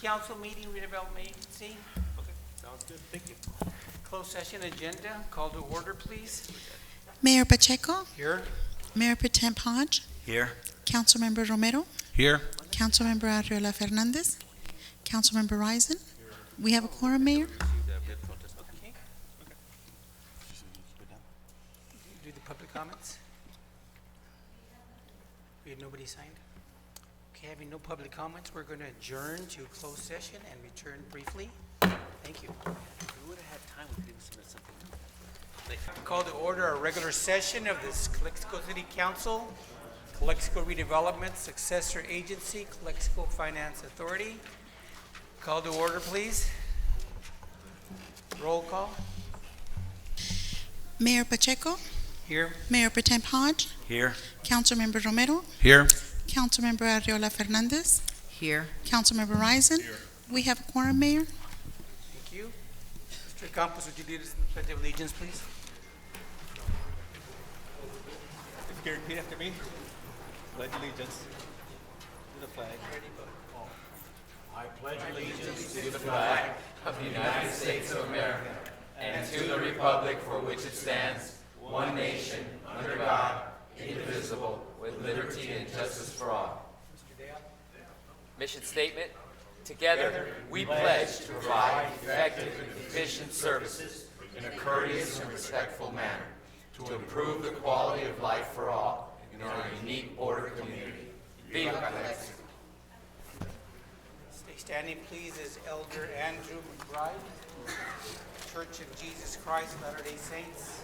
Council meeting, redevelopment agency. Okay, sounds good. Thank you. Closed session agenda. Call to order, please. Mayor Pacheco, Here. Mayor Pro Tem Hodge, Here. Councilmember Romero, Here. Councilmember Arriola Fernandez, Councilmember Risen. We have a quorum, Mayor. Okay. Do the public comments. We had nobody signed. Okay, having no public comments, we're going to adjourn to closed session and return briefly. Thank you. We would have had time. We could even submit something. Call to order our regular session of this Calexico City Council, Calexico Redevelopment Successor Agency, Calexico Finance Authority. Call to order, please. Roll call. Mayor Pacheco, Here. Mayor Pro Tem Hodge, Here. Councilmember Romero, Here. Councilmember Arriola Fernandez, Here. Councilmember Risen. We have a quorum, Mayor. Thank you. Mr. Campos, would you lead us in the Pledge of Allegiance, please? If you repeat after me, pledge allegiance to the flag. I pledge allegiance to the flag of the United States of America and to the republic for which it stands, one nation, under God, indivisible, with liberty and justice for all. Mission statement. Together, we pledge to provide effective and efficient services in a courteous and respectful manner to improve the quality of life for all in our unique border community. Viva Calexico. Stay standing, please, as Elder Andrew McBride, Church of Jesus Christ of Latter-day Saints.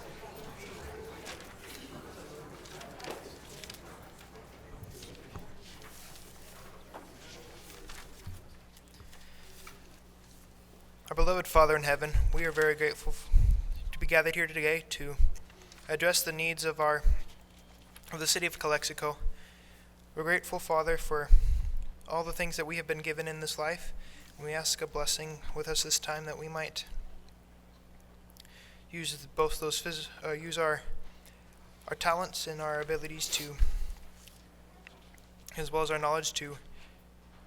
Our beloved Father in heaven, we are very grateful to be gathered here today to address the needs of the city of Calexico. We're grateful, Father, for all the things that we have been given in this life. And we ask a blessing with us this time that we might use both those use our talents and our abilities to, as well as our knowledge, to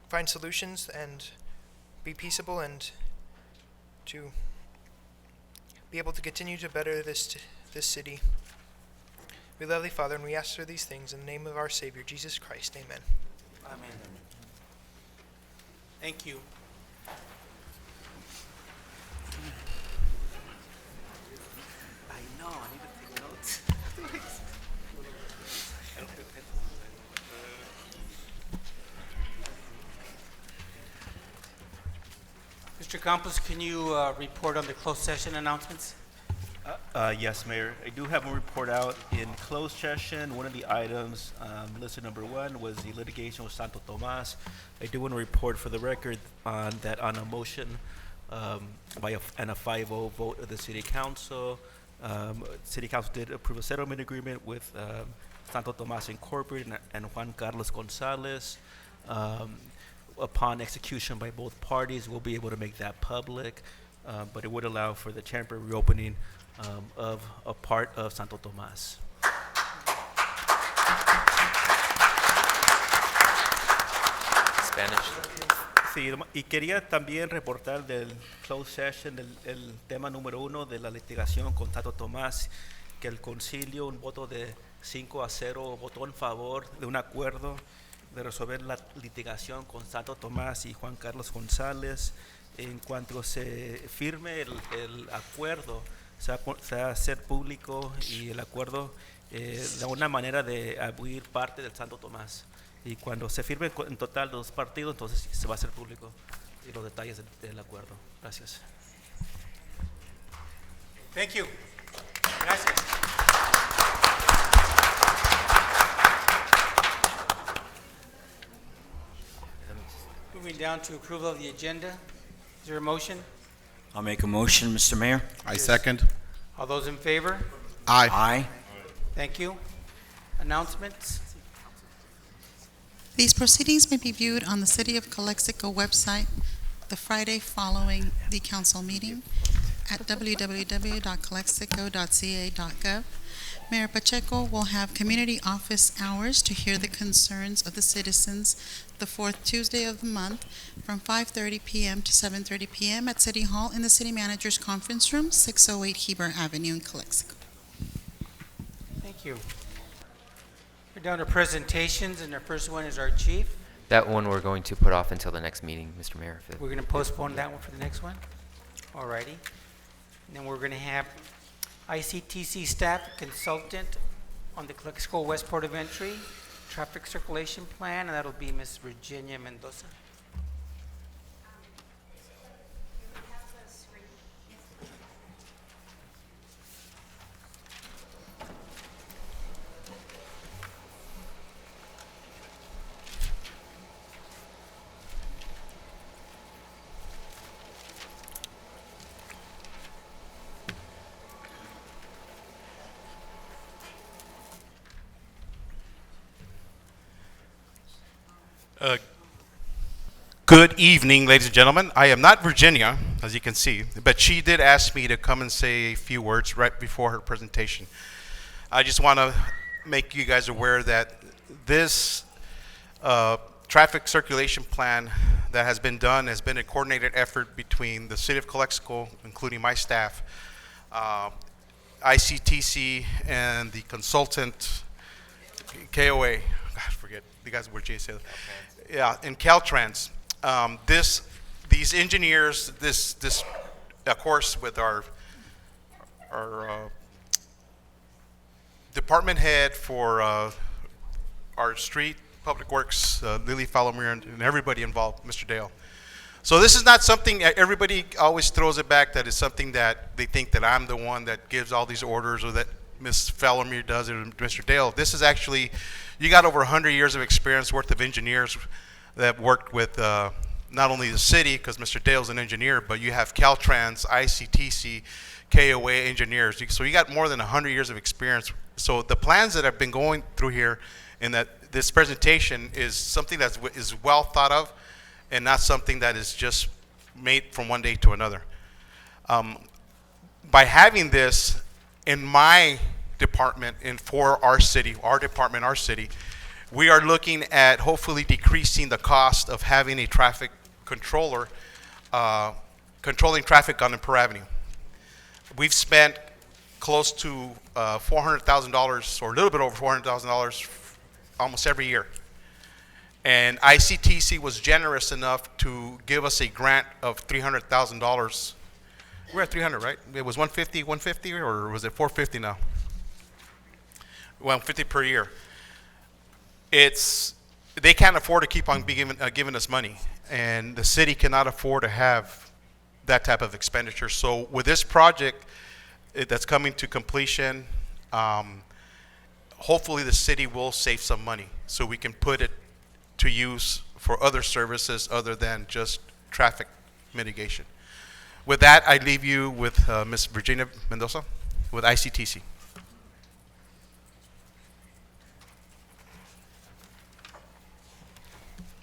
find solutions and be peaceable and to be able to continue to better this city. We love thee, Father, and we ask for these things in the name of our Savior, Jesus Christ. Amen. Amen. Thank you. I know, I need to take notes. Mr. Campos, can you report on the closed session announcements? Yes, Mayor. I do have a report out in closed session. One of the items listed number one was the litigation with Santo Tomas. I do want to report for the record on a motion and a 5-0 vote of the City Council. City Council did approve a settlement agreement with Santo Tomas Incorporated and Juan Carlos Gonzalez. Upon execution by both parties, we'll be able to make that public, but it would allow for the temporary reopening of a part of Santo Tomas. Spanish. Sí, y quería también reportar del closed session el tema número 1 de la litigación con Santo Tomás, que el concilio, un voto de 5-0, votó en favor de un acuerdo de resolver la litigación con Santo Tomás y Juan Carlos González. En cuanto se firme el acuerdo, se va a hacer público y el acuerdo da una manera de abrir parte del Santo Tomás. Y cuando se firme en total los partidos, entonces se va a hacer público y los detalles del acuerdo. Gracias. Thank you. Gracias. Moving down to approval of the agenda. Is there a motion? I'll make a motion, Mr. Mayor. I second. All those in favor? Aye. Aye. Thank you. Announcements? These proceedings may be viewed on the City of Calexico website the Friday following the council meeting at www.calexico.ca.gov. Mayor Pacheco will have community office hours to hear the concerns of the citizens the fourth Tuesday of the month from 5:30 p.m. to 7:30 p.m. at City Hall in the City Manager's Conference Room, 608 Heber Avenue in Calexico. Thank you. We're down to presentations, and the first one is our chief. That one we're going to put off until the next meeting, Mr. Mayor. We're going to postpone that one for the next one? All righty. And then we're going to have ICTC staff consultant on the Calexico West Port of Entry traffic circulation plan, and that'll be Ms. Virginia Mendoza. Good evening, ladies and gentlemen. I am not Virginia, as you can see, but she did ask me to come and say a few words right before her presentation. I just want to make you guys aware that this traffic circulation plan that has been done has been a coordinated effort between the City of Calexico, including my staff, ICTC, and the consultant, KOA. God, forget, the guys were JSA. Okay. Yeah, and Caltrans. These engineers, this of course, with our department head for our street public works, Lily Falomir, and everybody involved, Mr. Dale. So this is not something everybody always throws it back that it's something that they think that I'm the one that gives all these orders or that Ms. Falomir does it or Mr. Dale. This is actually, you got over 100 years of experience worth of engineers that worked with not only the city, because Mr. Dale's an engineer, but you have Caltrans, ICTC, KOA engineers. So you got more than 100 years of experience. So the plans that I've been going through here and that this presentation is something that is well thought of and not something that is just made from one day to another. By having this in my department and for our city, our department, our city, we are looking at hopefully decreasing the cost of having a traffic controller controlling traffic on Per Avenue. We've spent close to $400,000 or a little bit over $400,000 almost every year. And ICTC was generous enough to give us a grant of $300,000. We're at 300, right? It was 150, or was it 450 now? 150 per year. They can't afford to keep on giving us money, and the city cannot afford to have that type of expenditure. So with this project that's coming to completion, hopefully the city will save some money so we can put it to use for other services other than just traffic mitigation. With that, I leave you with Ms. Virginia Mendoza with ICTC.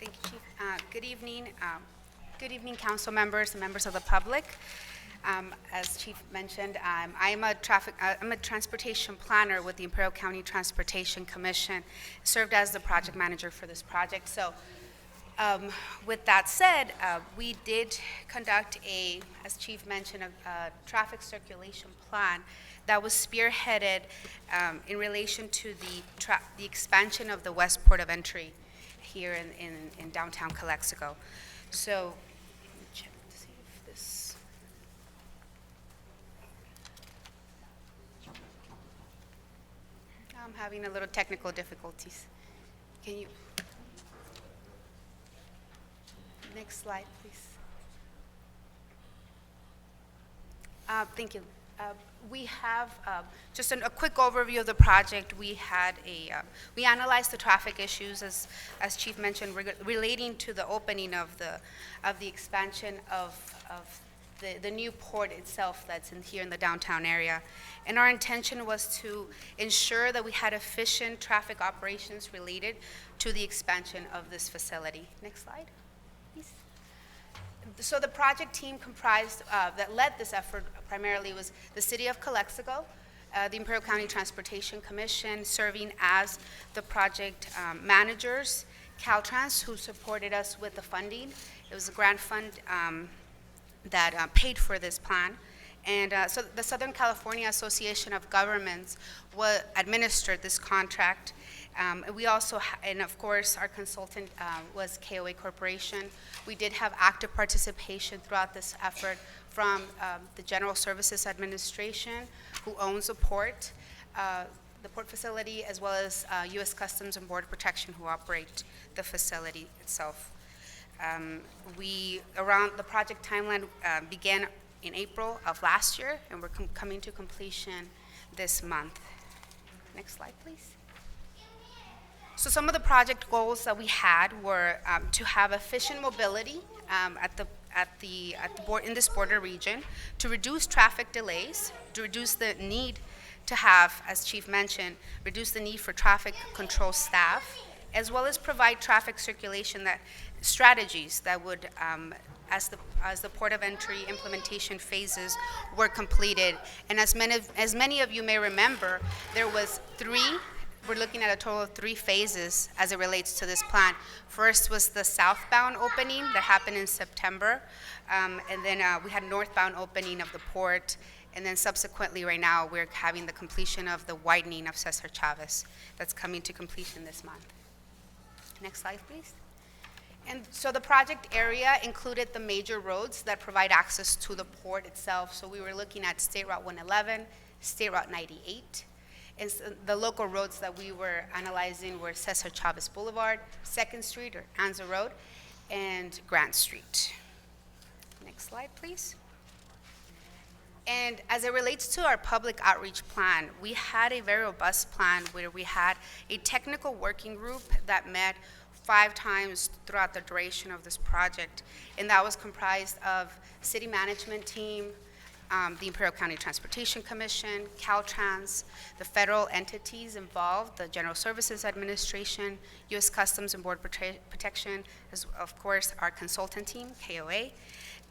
Thank you, Chief. Good evening. Good evening, council members and members of the public. As Chief mentioned, I'm a transportation planner with the Imperial County Transportation Commission. Served as the project manager for this project. So, with that said, we did conduct as Chief mentioned, a traffic circulation plan that was spearheaded in relation to the expansion of the West Port of Entry here in downtown Calexico. So, let me check to see if this. I'm having a little technical difficulties. Can you? Next slide, please. Thank you. We have just a quick overview of the project. We had we analyzed the traffic issues as Chief mentioned, relating to the opening of the expansion of the new port itself that's here in the downtown area. And our intention was to ensure that we had efficient traffic operations related to the expansion of this facility. Next slide, please. So the project team comprised, that led this effort primarily was the City of Calexico, the Imperial County Transportation Commission, serving as the project managers, Caltrans, who supported us with the funding. It was a grant fund that paid for this plan. And so the Southern California Association of Governments administered this contract. We also, and of course, our consultant was KOA Corporation. We did have active participation throughout this effort from the General Services Administration, who owns the port facility, as well as U.S. Customs and Border Protection, who operate the facility itself. Around the project timeline began in April of last year, and we're coming to completion this month. Next slide, please. So some of the project goals that we had were to have efficient mobility in this border region, to reduce traffic delays, to reduce the need to have, as Chief mentioned, reduce the need for traffic control staff, as well as provide traffic circulation strategies that would, as the port of entry implementation phases were completed. And as many of you may remember, we're looking at a total of 3 phases as it relates to this plan. First was the southbound opening that happened in September, and then we had northbound opening of the port, and then subsequently right now we're having the completion of the widening of Cesar Chavez that's coming to completion this month. Next slide, please. And so the project area included the major roads that provide access to the port itself. So we were looking at State Route 111, State Route 98. And so the local roads that we were analyzing were Cesar Chavez Boulevard, 2nd Street or Anza Road, and Grant Street. Next slide, please. And as it relates to our public outreach plan, we had a very robust plan where we had a technical working group that met 5 times throughout the duration of this project. And that was comprised of city management team, the Imperial County Transportation Commission, Caltrans, the federal entities involved, the General Services Administration, U.S. Customs and Border Protection, as of course our consultant team, KOA.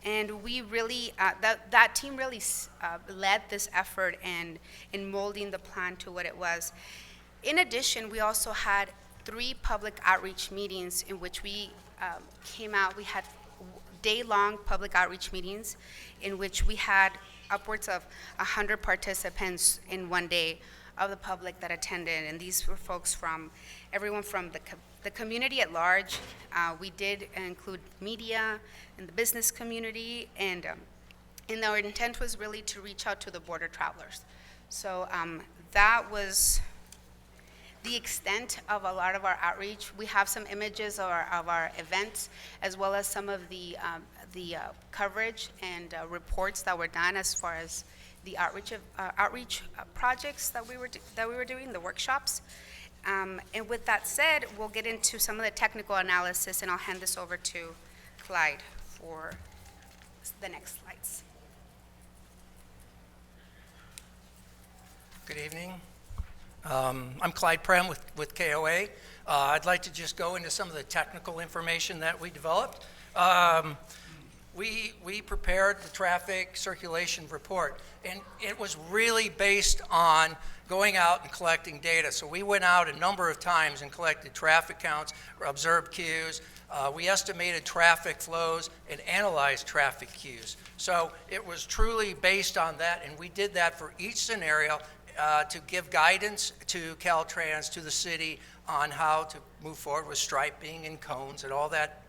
And we really, that team really led this effort in molding the plan to what it was. In addition, we also had 3 public outreach meetings in which we came out. We had day-long public outreach meetings in which we had upwards of 100 participants in one day of the public that attended. And these were folks from everyone from the community at large. We did include media and the business community, and our intent was really to reach out to the border travelers. So that was the extent of a lot of our outreach. We have some images of our events, as well as some of the coverage and reports that were done as far as the outreach projects that we were doing, the workshops. And with that said, we'll get into some of the technical analysis, and I'll hand this over to Clyde for the next slides. Good evening. I'm Clyde Prem with KOA. I'd like to just go into some of the technical information that we developed. We prepared the traffic circulation report, and it was really based on going out and collecting data. So we went out a number of times and collected traffic counts, observed queues. We estimated traffic flows and analyzed traffic queues. So it was truly based on that, and we did that for each scenario to give guidance to Caltrans, to the city, on how to move forward with striping and cones and all that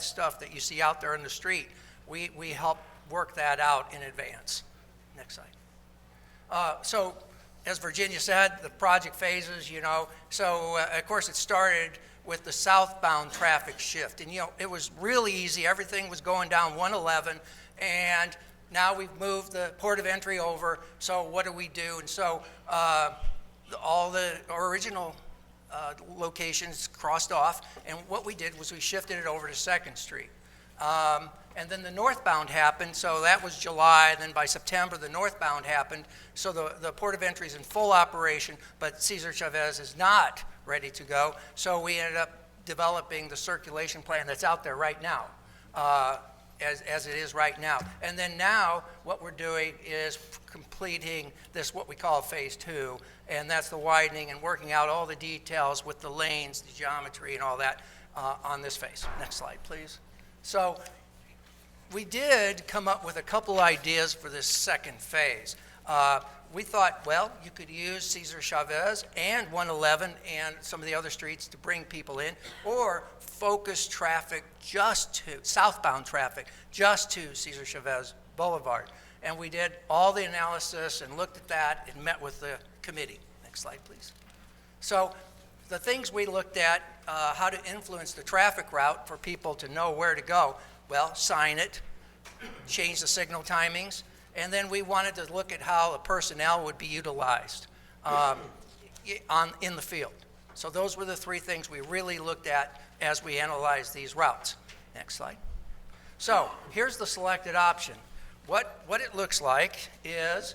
stuff that you see out there in the street. We help work that out in advance. Next slide. So as Virginia said, the project phases, so of course it started with the southbound traffic shift. And it was really easy. Everything was going down 111, and now we've moved the port of entry over, so what do we do? And so all the original locations crossed off, and what we did was we shifted it over to 2nd Street. And then the northbound happened, so that was July, and then by September the northbound happened, so the port of entry is in full operation, but Cesar Chavez is not ready to go, so we ended up developing the circulation plan that's out there right now. as it is right now. And then now, what we're doing is completing this, what we call Phase 2, and that's the widening and working out all the details with the lanes, the geometry, and all that on this phase. Next slide, please. So we did come up with a couple ideas for this second phase. We thought, well, you could use Cesar Chavez and 111 and some of the other streets to bring people in, or focus traffic just to, southbound traffic, just to Cesar Chavez Boulevard. And we did all the analysis and looked at that and met with the committee. Next slide, please. So the things we looked at, how to influence the traffic route for people to know where to go, well, sign it, change the signal timings, and then we wanted to look at how the personnel would be utilized in the field. So those were the three things we really looked at as we analyzed these routes. Next slide. So here's the selected option. What it looks like is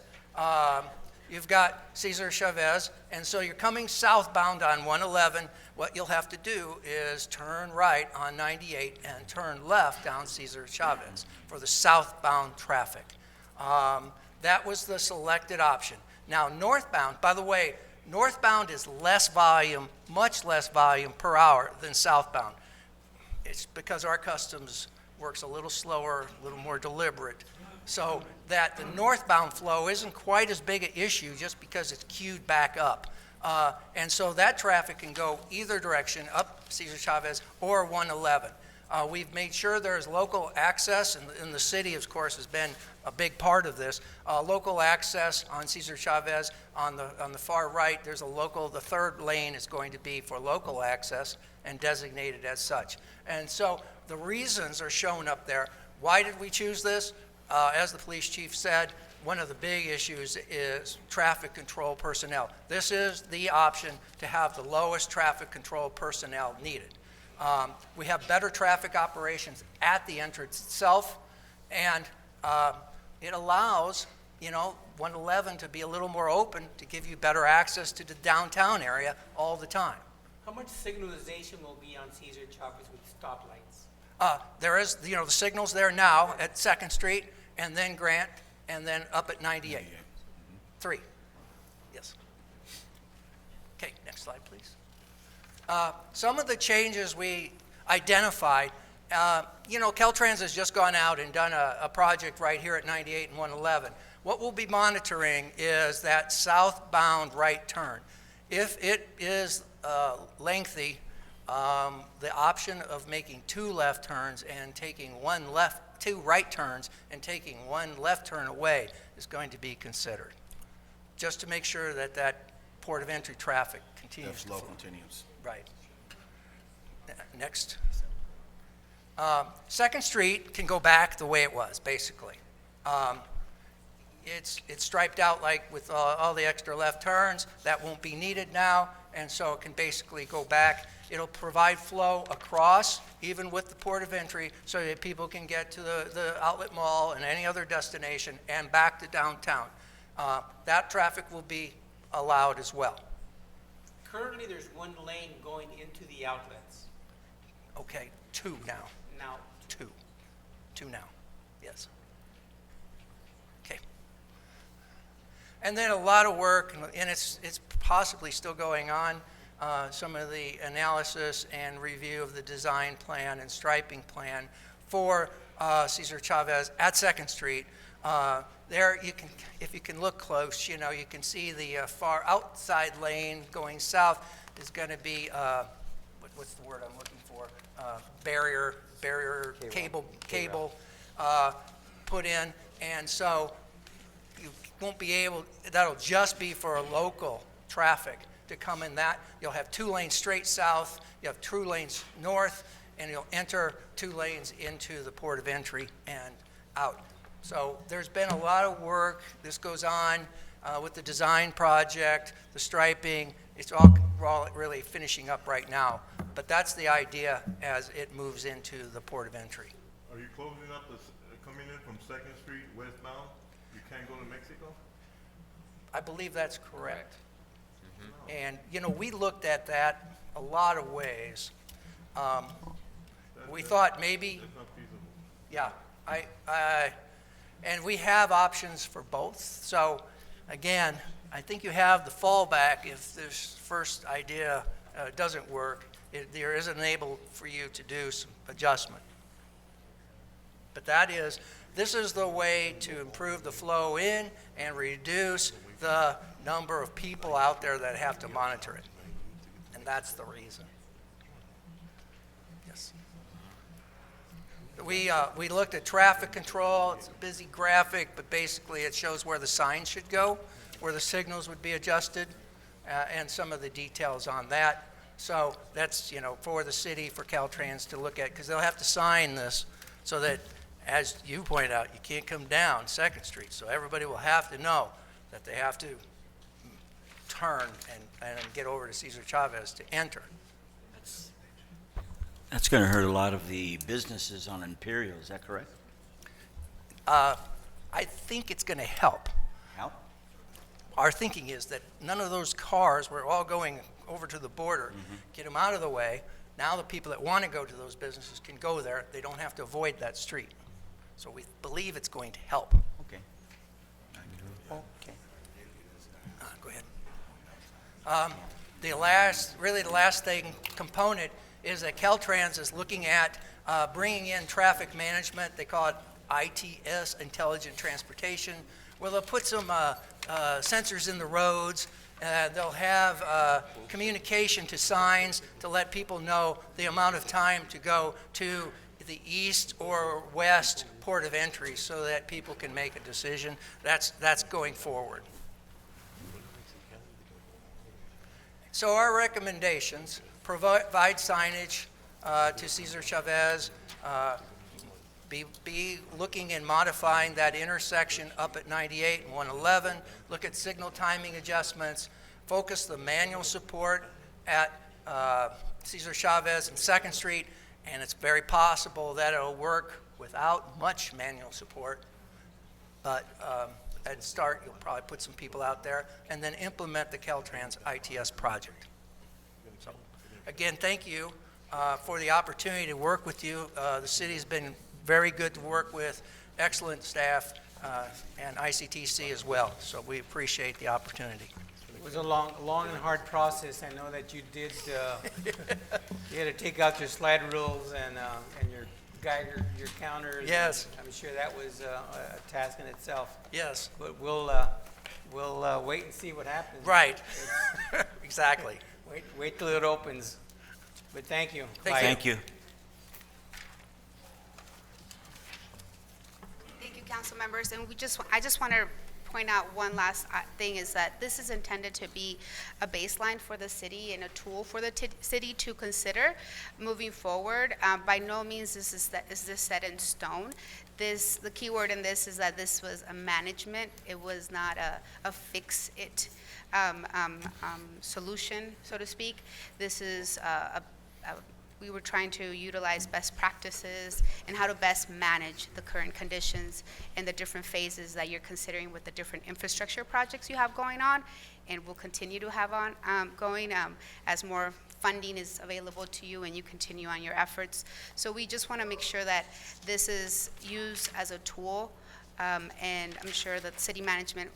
you've got Cesar Chavez, and so you're coming southbound on 111. What you'll have to do is turn right on 98 and turn left down Cesar Chavez for the southbound traffic. That was the selected option. Now northbound, by the way, northbound is less volume, much less volume per hour than southbound. It's because our customs works a little slower, a little more deliberate. So that the northbound flow isn't quite as big an issue just because it's queued back up. And so that traffic can go either direction, up Cesar Chavez or 111. We've made sure there's local access, and the city, of course, has been a big part of this. Local access on Cesar Chavez. On the far right, there's a local, the third lane is going to be for local access and designated as such. And so the reasons are shown up there. Why did we choose this? As the police chief said, one of the big issues is traffic control personnel. This is the option to have the lowest traffic control personnel needed. We have better traffic operations at the entrance itself, and it allows, 111 to be a little more open to give you better access to the downtown area all the time. How much signalization will be on Cesar Chavez with stoplights? There is, the signals there now at 2nd Street, and then Grant, and then up at 98. 3. Yes. Okay, next slide, please. Some of the changes we identified, Caltrans has just gone out and done a project right here at 98 and 111. What we'll be monitoring is that southbound right turn. If it is lengthy, the option of making 2 left turns and taking 2 right turns and taking 1 left turn away is going to be considered, just to make sure that that port of entry traffic continues. That flow continues. Right. Next. 2nd Street can go back the way it was, basically. It's striped out like with all the extra left turns. That won't be needed now, and so it can basically go back. It'll provide flow across, even with the port of entry, so that people can get to the outlet mall and any other destination and back to downtown. That traffic will be allowed as well. Currently, there's 1 lane going into the outlets. Okay, 2 now. Now, 2 now, yes. Okay. And then a lot of work, and it's possibly still going on, some of the analysis and review of the design plan and striping plan for Cesar Chavez at 2nd Street. There, if you can look close, you can see the far outside lane going south is going to be, what's the word I'm looking for? Barrier cable put in, and so you won't be able, that'll just be for a local traffic to come in that. You'll have 2 lanes straight south, you have 2 lanes north, and you'll enter 2 lanes into the port of entry and out. So there's been a lot of work. This goes on with the design project, the striping. It's all really finishing up right now. But that's the idea as it moves into the port of entry. Are you closing up coming in from 2nd Street westbound? You can't go to Mexico? I believe that's correct. And, we looked at that a lot of ways. We thought maybe, That's not feasible. yeah, And we have options for both. So again, I think you have the fallback if this first idea doesn't work. There is an enable for you to do some adjustment. But this is the way to improve the flow in and reduce the number of people out there that have to monitor it. And that's the reason. Yes. We looked at traffic control. It's a busy graphic, but basically it shows where the signs should go, where the signals would be adjusted, and some of the details on that. So that's, for the city, for Caltrans to look at, because they'll have to sign this so that, as you pointed out, you can't come down 2nd Street. So everybody will have to know that they have to turn and get over to Cesar Chavez to enter. That's going to hurt a lot of the businesses on Imperial, is that correct? I think it's going to help. Help? Our thinking is that none of those cars, we're all going over to the border, get them out of the way. Now the people that want to go to those businesses can go there. They don't have to avoid that street. So we believe it's going to help. Okay. Okay. Go ahead. The last component is that Caltrans is looking at bringing in traffic management. They call it ITS, Intelligent Transportation, where they'll put some sensors in the roads. They'll have communication to signs to let people know the amount of time to go to the east or west port of entry so that people can make a decision. That's going forward. So our recommendations: provide signage to Cesar Chavez, be looking and modifying that intersection up at 98 and 111, look at signal timing adjustments, focus the manual support at Cesar Chavez and 2nd Street, and it's very possible that it'll work without much manual support, but at start you'll probably put some people out there and then implement the Caltrans ITS project. So again, thank you for the opportunity to work with you. The city's been very good to work with, excellent staff, and ICTC as well. So we appreciate the opportunity. It was a long and hard process. I know that you did, you had to take out your slide rules and your guide, your counters. Yes. I'm sure that was a task in itself. Yes. But we'll wait and see what happens. Right. Exactly. Wait till it opens. But thank you. Thank you. Thank you, council members. And I just want to point out one last thing, is that this is intended to be a baseline for the city and a tool for the city to consider moving forward. By no means is this set in stone. The key word in this is that this was a management. It was not a fix-it solution, so to speak. This is we were trying to utilize best practices and how to best manage the current conditions and the different phases that you're considering with the different infrastructure projects you have going on and will continue to have going as more funding is available to you and you continue on your efforts. So we just want to make sure that this is used as a tool, and I'm sure that the city management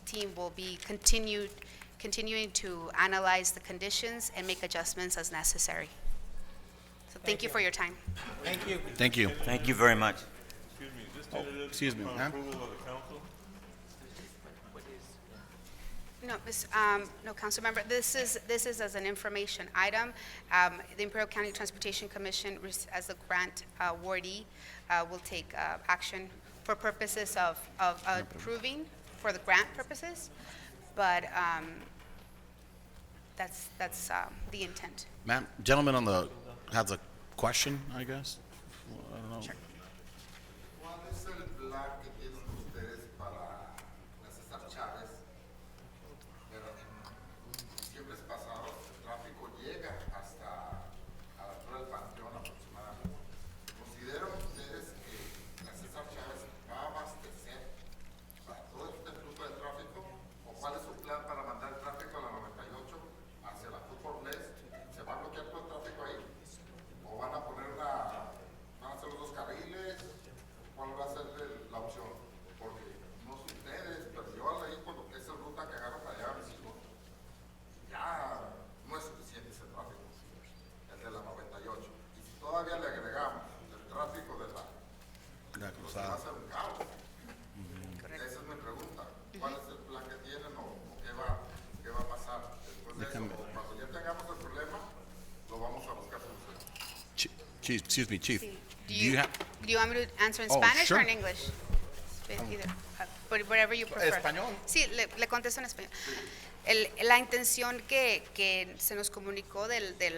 team will be continuing to analyze the conditions and make adjustments as necessary. So thank you for your time. Thank you. Thank you. Thank you very much. Excuse me, is this tentative excuse me, upon ma'am? approval of the council? No, council member, this is as an information item. The Imperial County Transportation Commission, as a grant awardee, will take action for purposes of approving for the grant purposes, but that's the intent. Ma'am, gentleman on the has a question, I guess. Well, I don't know. Sure. ¿Cuál es el plan que tienen ustedes para la César Chávez? Pero en diciembre pasados el tráfico llega hasta a la altura del Panteón aproximadamente. ¿Consideran ustedes que la César Chávez va a abastecer para todo este flujo de tráfico? ¿O cuál es su plan para mandar el tráfico a la 98 hacia la Football Place? ¿Se va a bloquear todo el tráfico ahí? ¿O van a poner van a hacer los dos carriles? ¿Cuál Chief, excuse me, Chief. Sí. Do you have? Do you want me to answer in Oh, Spanish sure. or in English? Either. Whatever you prefer. Español. Sí, le contesto en español. La intención que se nos comunicó de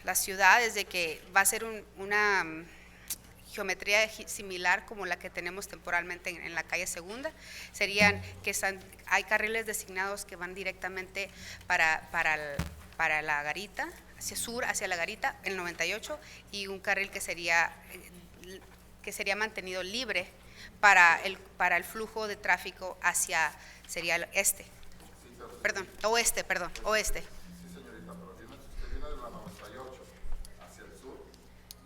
la ciudad es de que va a ser una geometría similar como la que tenemos temporalmente en la calle Segunda. Serían que hay carriles designados que van directamente para la garita, hacia sur, hacia la garita, el 98, y un carril que sería mantenido libre para el flujo de tráfico sería el oeste. Sí, señorita, pero dime, si usted viene de la 98 hacia el sur,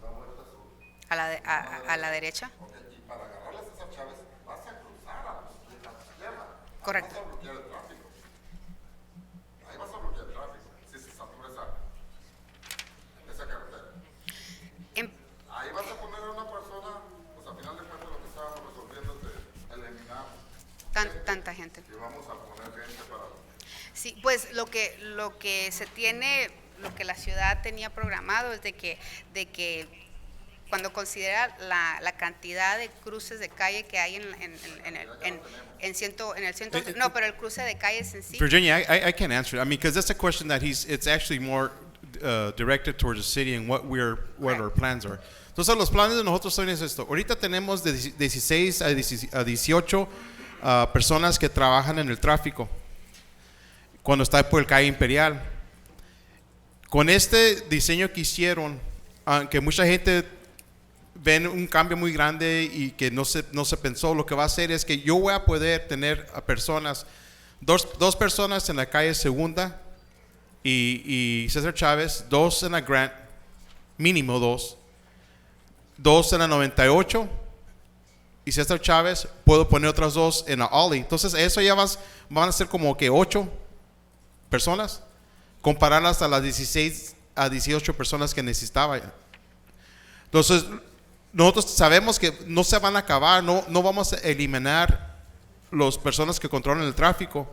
da vuelta sur. A la derecha. Ok, y para agarrar a César Chávez, vas a cruzar a la izquierda. Correcto. Ahí vas a bloquear el tráfico. Ahí vas a bloquear el tráfico. Si se satura esa carretera. Ahí vas a poner a una persona, pues a final de cuentas lo que estábamos resolviendo es de eliminar Tanta gente. y vamos a poner gente para... Sí, pues lo que se tiene, lo que la ciudad tenía programado es de que cuando considera la cantidad de cruces de calle que hay no, pero el cruce de calles en sí. Virginia, I can't answer it. I mean, because that's a question that it's actually more directed towards the city and what our plans are. Entonces, los planes de nosotros son esto. Ahorita tenemos de 16 a 18 personas que trabajan en el tráfico cuando está por el calle Imperial. Con este diseño que hicieron, aunque mucha gente ven un cambio muy grande y que no se pensó, lo que va a hacer es que yo voy a poder tener a personas, dos personas en la calle Segunda y César Chávez, 2 en la Grant, mínimo 2 en la 98 y César Chávez, puedo poner otras 2 en la Ollie. Entonces eso ya van a ser como que 8 personas, compararlas a las 16 a 18 personas que necesitaba. Entonces nosotros sabemos que no se van a acabar, no vamos a eliminar las personas que controlan el tráfico,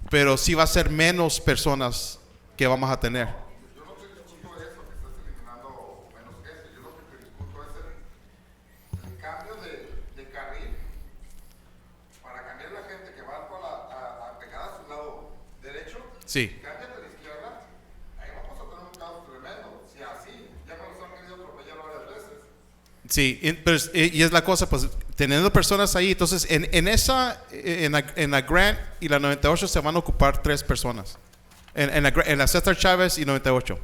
pero sí va a ser menos personas que vamos a tener. Yo no te discuto eso, que estás eliminando menos gente. Yo lo que te discuto es el cambio de carril para cambiar la gente que va pegada a su lado derecho. Sí. Cámbiate a la izquierda, ahí vamos a tener un caos tremendo. Si así, ya me los han querido atropellar varias veces. Sí, y es la cosa, pues teniendo personas ahí, entonces en la Grant y la 98 se van a ocupar 3 personas. En la César Chávez y 98.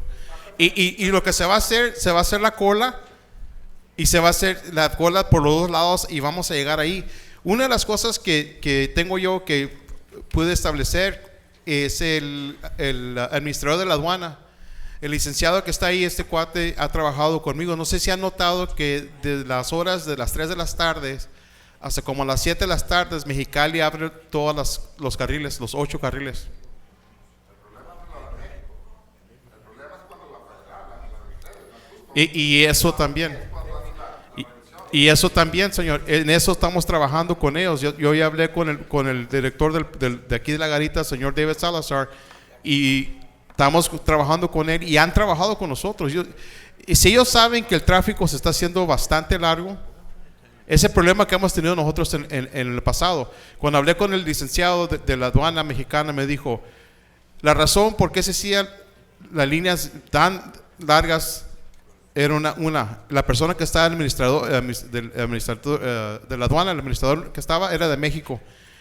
Y lo que se va a hacer la cola, y se va a hacer la cola por los dos lados y vamos a llegar ahí. Una de las cosas que tengo yo que pude establecer es el administrador de la aduana. El licenciado que está ahí, este cuate, ha trabajado conmigo. No sé si han notado que de las horas de las 3 de las tardes hasta como las 7 de las tardes, Mexicali abre todos los carriles, los 8 carriles. Y eso también. Y eso también, señor. En eso estamos trabajando con ellos. Yo ya hablé con el director de aquí de la garita, señor David Salazar, y estamos trabajando con él y han trabajado con nosotros. Y si ellos saben que el tráfico se está haciendo bastante largo, ese problema que hemos tenido nosotros en el pasado. Cuando hablé con el licenciado de la aduana mexicana, me dijo, la razón por qué se hacían las líneas tan largas era la persona que estaba administrador de la aduana, el administrador que estaba, era de México.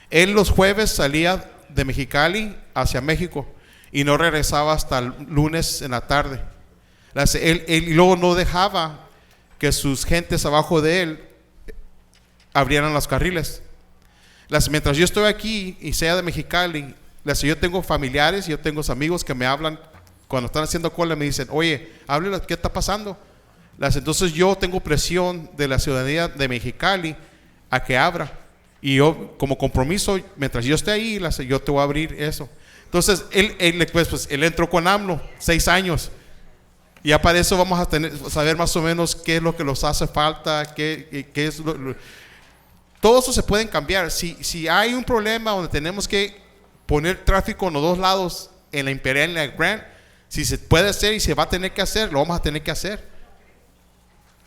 Él los jueves salía de Mexicali hacia México y no regresaba hasta el lunes en la tarde. Él luego no dejaba que sus gentes abajo de él abrieran los carriles. Mientras yo estoy aquí y sea de Mexicali, yo tengo familiares, yo tengo amigos que me hablan cuando están haciendo cola, me dicen, oye, háblale, ¿qué está pasando? Entonces yo tengo presión de la ciudadanía de Mexicali a que abra. Y yo, como compromiso, mientras yo esté ahí, yo te voy a abrir eso. Entonces, él entró con AMLO, 6 años. Y ya para eso vamos a saber más o menos qué es lo que nos hace falta, qué es todo eso se puede cambiar. Si hay un problema donde tenemos que poner tráfico en los dos lados, en la Imperial y en la Grant, si se puede hacer y se va a tener que hacer, lo vamos a tener que hacer.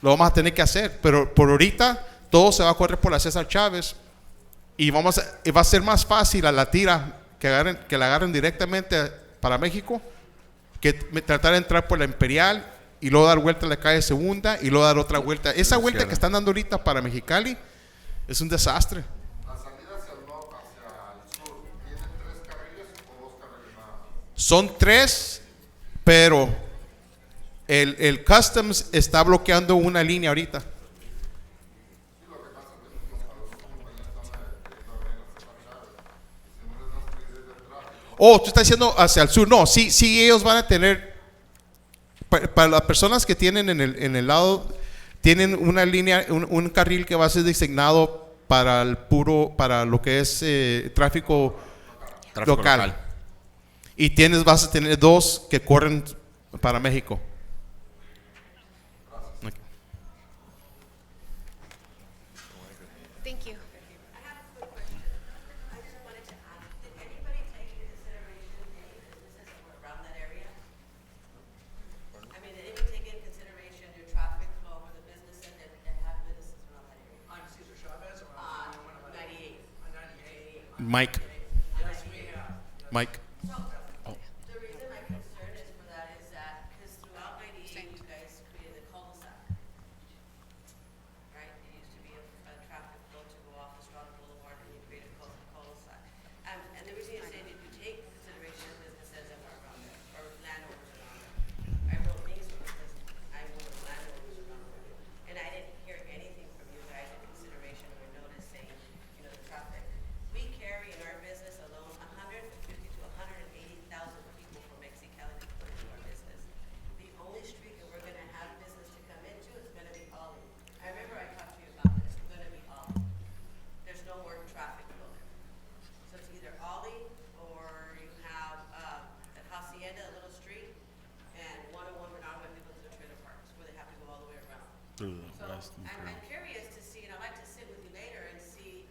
lo vamos a tener que hacer. Pero por ahorita todo se va a correr por la César Chávez y va a ser más fácil a la tira que la agarren directamente para México que tratar de entrar por la Imperial y luego dar vuelta a la calle Segunda y luego dar otra vuelta. Esa vuelta que están dando ahorita para Mexicali es un desastre. La salida hacia el norte, hacia el sur, ¿tiene 3 carriles o 2 carriles nada más? Son 3, pero el Customs está bloqueando una línea ahorita. Oh, tú estás diciendo hacia el sur. No, sí, ellos van a tener, para las personas que tienen en el lado, tienen una línea, un carril que va a ser designado para lo que es tráfico local. Y vas a tener 2 que corren para México. Thank you. Mike. Mike. The reason my concern is for that is that, because throughout 98, you guys created a cul-de-sac. Right? It used to be a traffic flow to go off Estrada Boulevard, and you created a cul-de-sac. And the reason I'm saying, did you take consideration of businesses that are around there, or landowners around there? I wrote names because I know landowners around there. And I didn't hear anything from you guys in consideration or notice saying, the traffic. We carry in our business alone 150 to 180,000 people from Mexicali to come into our business. The only street that we're gonna have business to come into is gonna be Ollie. I remember I talked to you about this, it's gonna be Ollie. There's no more traffic flow there. So it's either Ollie or you have, at Hacienda, a little street, and 101 Bernardo when people to the trailer parks, where they have to go all the way around. Through the So west and I'm through. curious to see, and I'd like to sit with you later and see,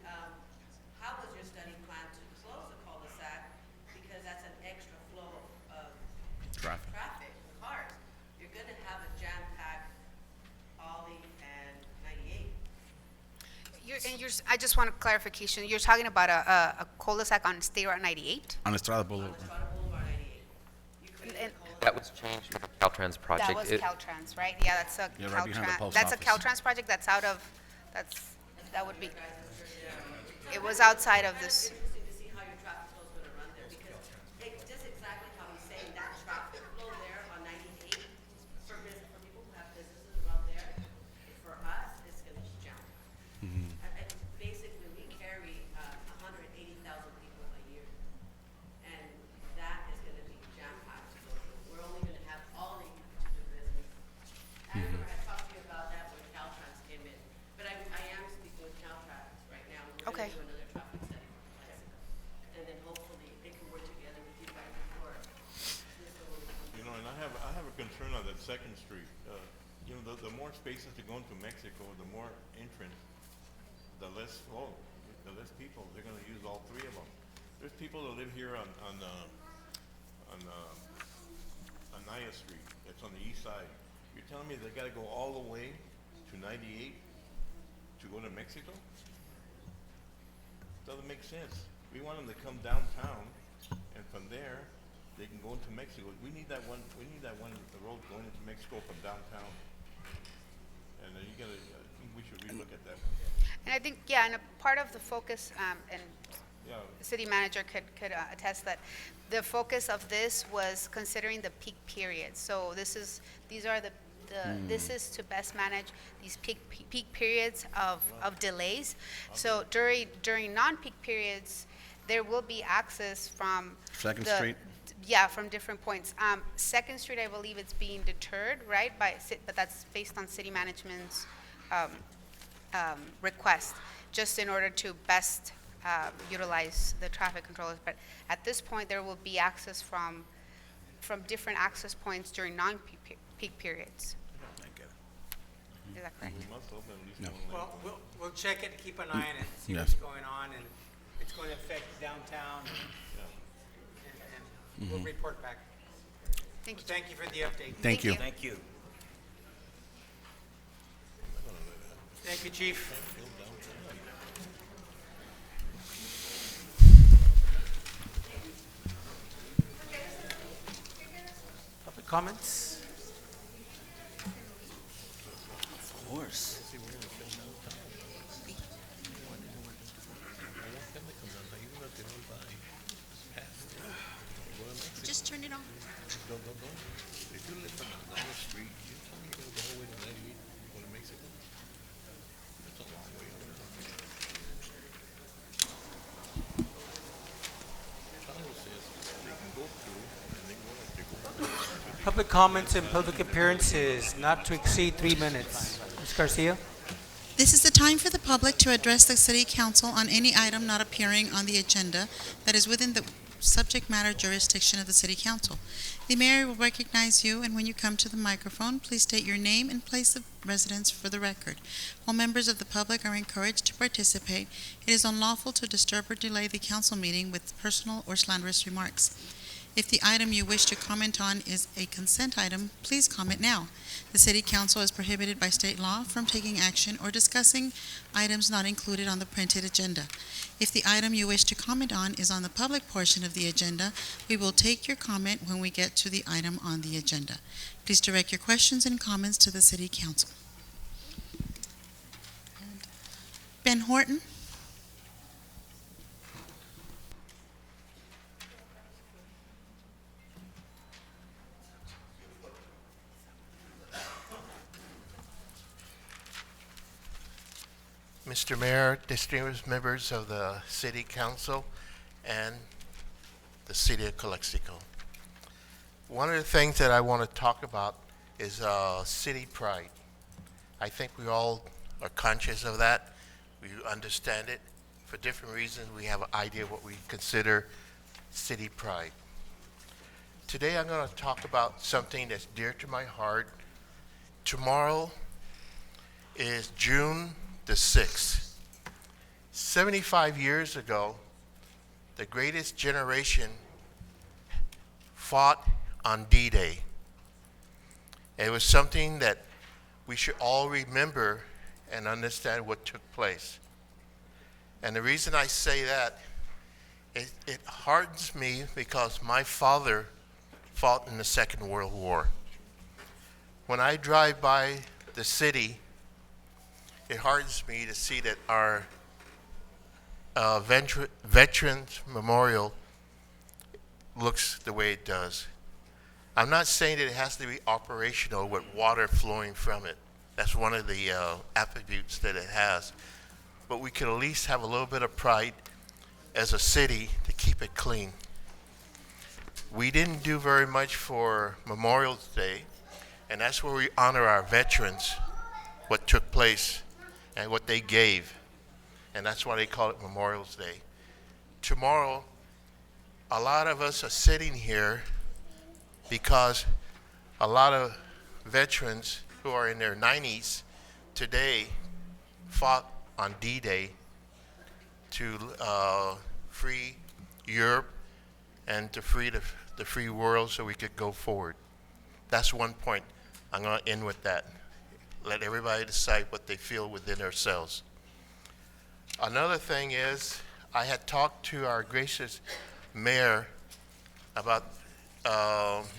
how was your study plan to close the cul-de-sac? Because that's an extra flow of Traffic. cars. You're gonna have a jam-packed Ollie and 98. I just want a clarification. You're talking about a cul-de-sac on State Route 98? On Estrada Boulevard. Estrada Boulevard 98. You created And- a cul-de-sac. That was changed for the Caltrans project. That was It- Caltrans, right? Yeah, that's a Yeah, right behind the Caltrans. post That's a office. Caltrans project that would be, it was outside of this. Interesting to see how your traffic flow is gonna run there, because just exactly how he's saying, that traffic flow there on 98, for people who have businesses around there, for us, it's gonna be jammed. And basically, we carry 180,000 people a year, and that is gonna be jam-packed. We're only gonna have Ollie to do business. I remember I talked to you about that when Caltrans came in, but I am speaking with Caltrans right now. We're Okay. gonna do another traffic study for Calexico, and then hopefully they can work together with you guys before this will And I have a concern on that Second Street. The more spaces to go into Mexico, the more entrance, the less flow, the less people. They're gonna use all 3 of them. There's people that live here on Anaya Street, that's on the east side. You're telling me they gotta go all the way to 98 to go to Mexico? Doesn't make sense. We want them to come downtown, and from there, they can go into Mexico. We need that one, the road going into Mexico from downtown. And I think we should relook at that. And I think, yeah, and a part of the focus, and Yeah, the city manager could attest that the focus of this was considering the peak periods. So this is to best manage these peak periods of delays. So during non-peak periods, there will be access from Second the- Street? Yeah, from different points. Second Street, I believe it's being deterred, right, but that's based on city management's request, just in order to best utilize the traffic controllers. But at this point, there will be access from different access points during non-peak periods. Is that correct? we must open at least No. one lane. Well, we'll check it, keep an eye on it, see Yes. what's going on, and it's going to affect downtown, and we'll report back. Thank you. Thank you for the update. Thank you. Thank you. Thank you, Chief. Public comments? Of course. Just turn it on. Public comments and public appearances not to exceed 3 minutes. Ms. Garcia? This is the time for the public to address the city council on any item not appearing on the agenda that is within the subject matter jurisdiction of the city council. The mayor will recognize you, and when you come to the microphone, please state your name and place of residence for the record. While members of the public are encouraged to participate, it is unlawful to disturb or delay the council meeting with personal or slanderous remarks. If the item you wish to comment on is a consent item, please comment now. The City Council is prohibited by state law from taking action or discussing items not included on the printed agenda. If the item you wish to comment on is on the public portion of the agenda, we will take your comment when we get to the item on the agenda. Please direct your questions and comments to the City Council. Ben Horton? Mr. Mayor, distinguished members of the City Council and the City of Calexico. One of the things that I want to talk about is city pride. I think we all are conscious of that. We understand it. For different reasons, we have an idea of what we consider city pride. Today I'm going to talk about something that's dear to my heart. Tomorrow is June the 6th. 75 years ago, the greatest generation fought on D-Day. It was something that we should all remember and understand what took place. And the reason I say that, it hardens me because my father fought in the Second World War. When I drive by the city, it hardens me to see that our Veterans Memorial looks the way it does. I'm not saying that it has to be operational with water flowing from it. That's one of the attributes that it has. But we could at least have a little bit of pride as a city to keep it clean. We didn't do very much for Memorial Day, and that's where we honor our veterans, what took place and what they gave. And that's why they call it Memorial Day. Tomorrow, a lot of us are sitting here because a lot of veterans who are in their 90s today fought on D-Day to free Europe and to free the free world so we could go forward. That's one point. I'm going to end with that. Let everybody decide what they feel within themselves. Another thing is, I had talked to our gracious mayor about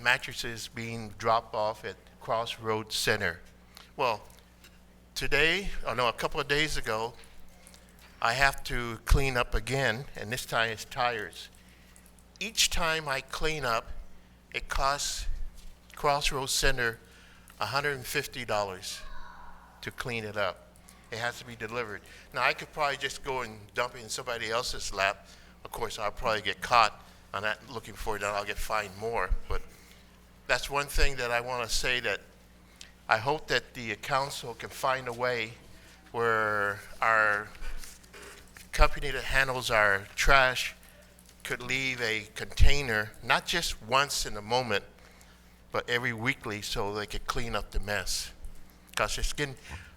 mattresses being dropped off at Crossroads Center. Well, a couple of days ago, I have to clean up again, and this time it's tires. Each time I clean up, it costs Crossroads Center $150 to clean it up. It has to be delivered. Now, I could probably just go and dump it in somebody else's lap. Of course, I'll probably get caught on that looking for it, and I'll get fined more. But that's one thing that I want to say, that I hope that the council can find a way where our company that handles our trash could leave a container, not just once in a moment, but every weekly, so they could clean up the mess. Because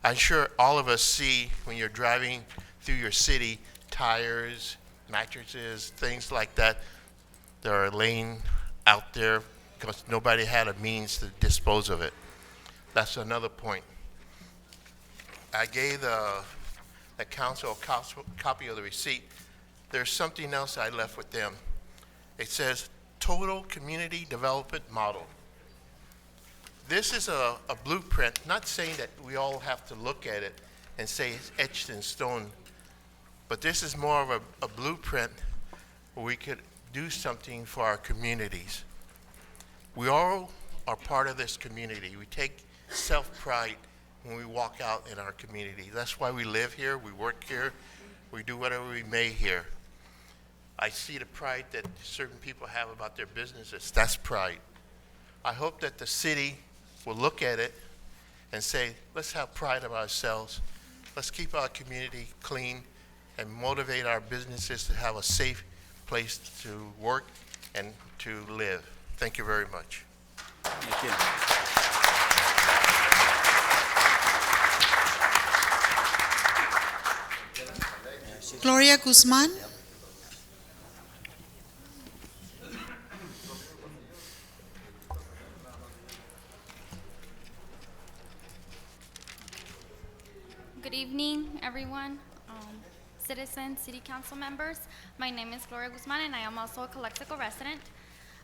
I'm sure all of us see when you're driving through your city, tires, mattresses, things like that are laying out there because nobody had a means to dispose of it. That's another point. I gave the council a copy of the receipt. There's something else I left with them. It says Total Community Development Model. This is a blueprint, not saying that we all have to look at it and say it's etched in stone, but this is more of a blueprint where we could do something for our communities. We all are part of this community. We take self-pride when we walk out in our community. That's why we live here, we work here, we do whatever we may here. I see the pride that certain people have about their businesses. That's pride. I hope that the city will look at it and say, let's have pride of ourselves. Let's keep our community clean and motivate our businesses to have a safe place to work and to live. Thank you very much. Thank you. Gloria Guzman. Good evening, everyone, citizens, city council members. My name is Gloria Guzman, and I am also a Calexico resident.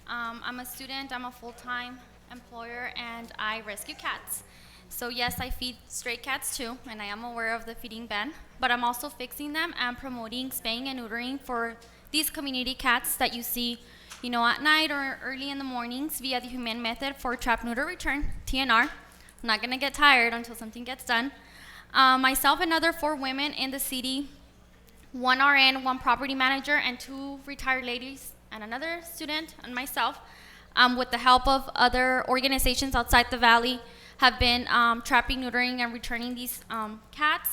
I'm a student, I'm a full-time employer, and I rescue cats. So yes, I feed stray cats too, and I am aware of the feeding ban, but I'm also fixing them and promoting spaying and neutering for these community cats that you see, at night or early in the mornings via the humane method for trap, neuter, return, TNR. I'm not gonna get tired until something gets done. Myself and other 4 women in the city, 1 RN, 1 property manager, and 2 retired ladies, and another student, and myself, with the help of other organizations outside the valley, have been trapping, neutering, and returning these cats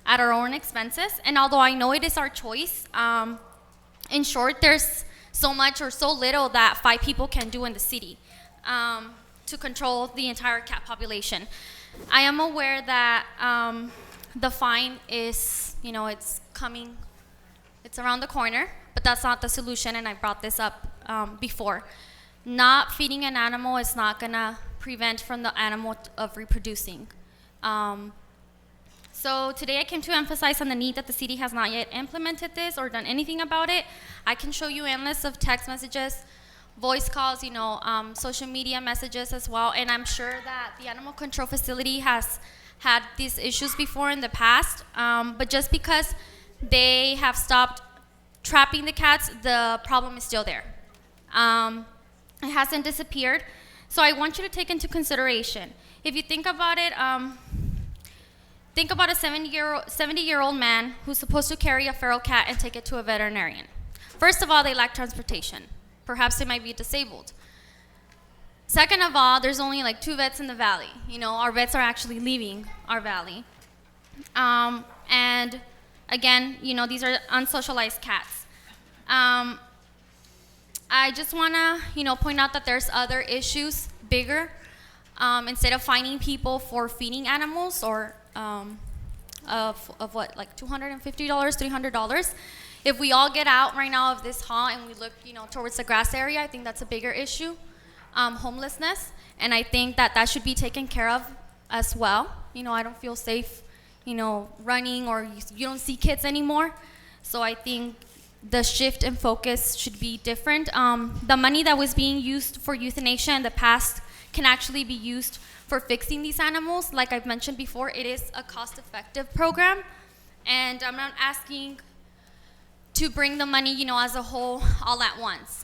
at our own expenses. And although I know it is our choice, in short, there's so much or so little that 5 people can do in the city to control the entire cat population. I am aware that the fine is, it's coming, it's around the corner, but that's not the solution, and I brought this up before. Not feeding an animal is not gonna prevent from the animal of reproducing. So today I came to emphasize on the need that the city has not yet implemented this or done anything about it. I can show you endless of text messages, voice calls, social media messages as well, and I'm sure that the animal control facility has had these issues before in the past, but just because they have stopped trapping the cats, the problem is still there. It hasn't disappeared, so I want you to take into consideration, if you think about it, think about a 70-year-old man who's supposed to carry a feral cat and take it to a veterinarian. First of all, they lack transportation. Perhaps they might be disabled. Second of all, there's only like 2 vets in the valley. Our vets are actually leaving our valley. And again, these are unsocialized cats. I just want to, point out that there's other issues, bigger. Instead of fining people for feeding animals or of what, like $250, $300, if we all get out right now of this hall and we look, towards the grass area, I think that's a bigger issue, homelessness, and I think that should be taken care of as well. I don't feel safe, running, or you don't see kids anymore, so I think the shift in focus should be different. The money that was being used for euthanasia in the past can actually be used for fixing these animals. Like I've mentioned before, it is a cost-effective program, and I'm not asking to bring the money, as a whole, all at once.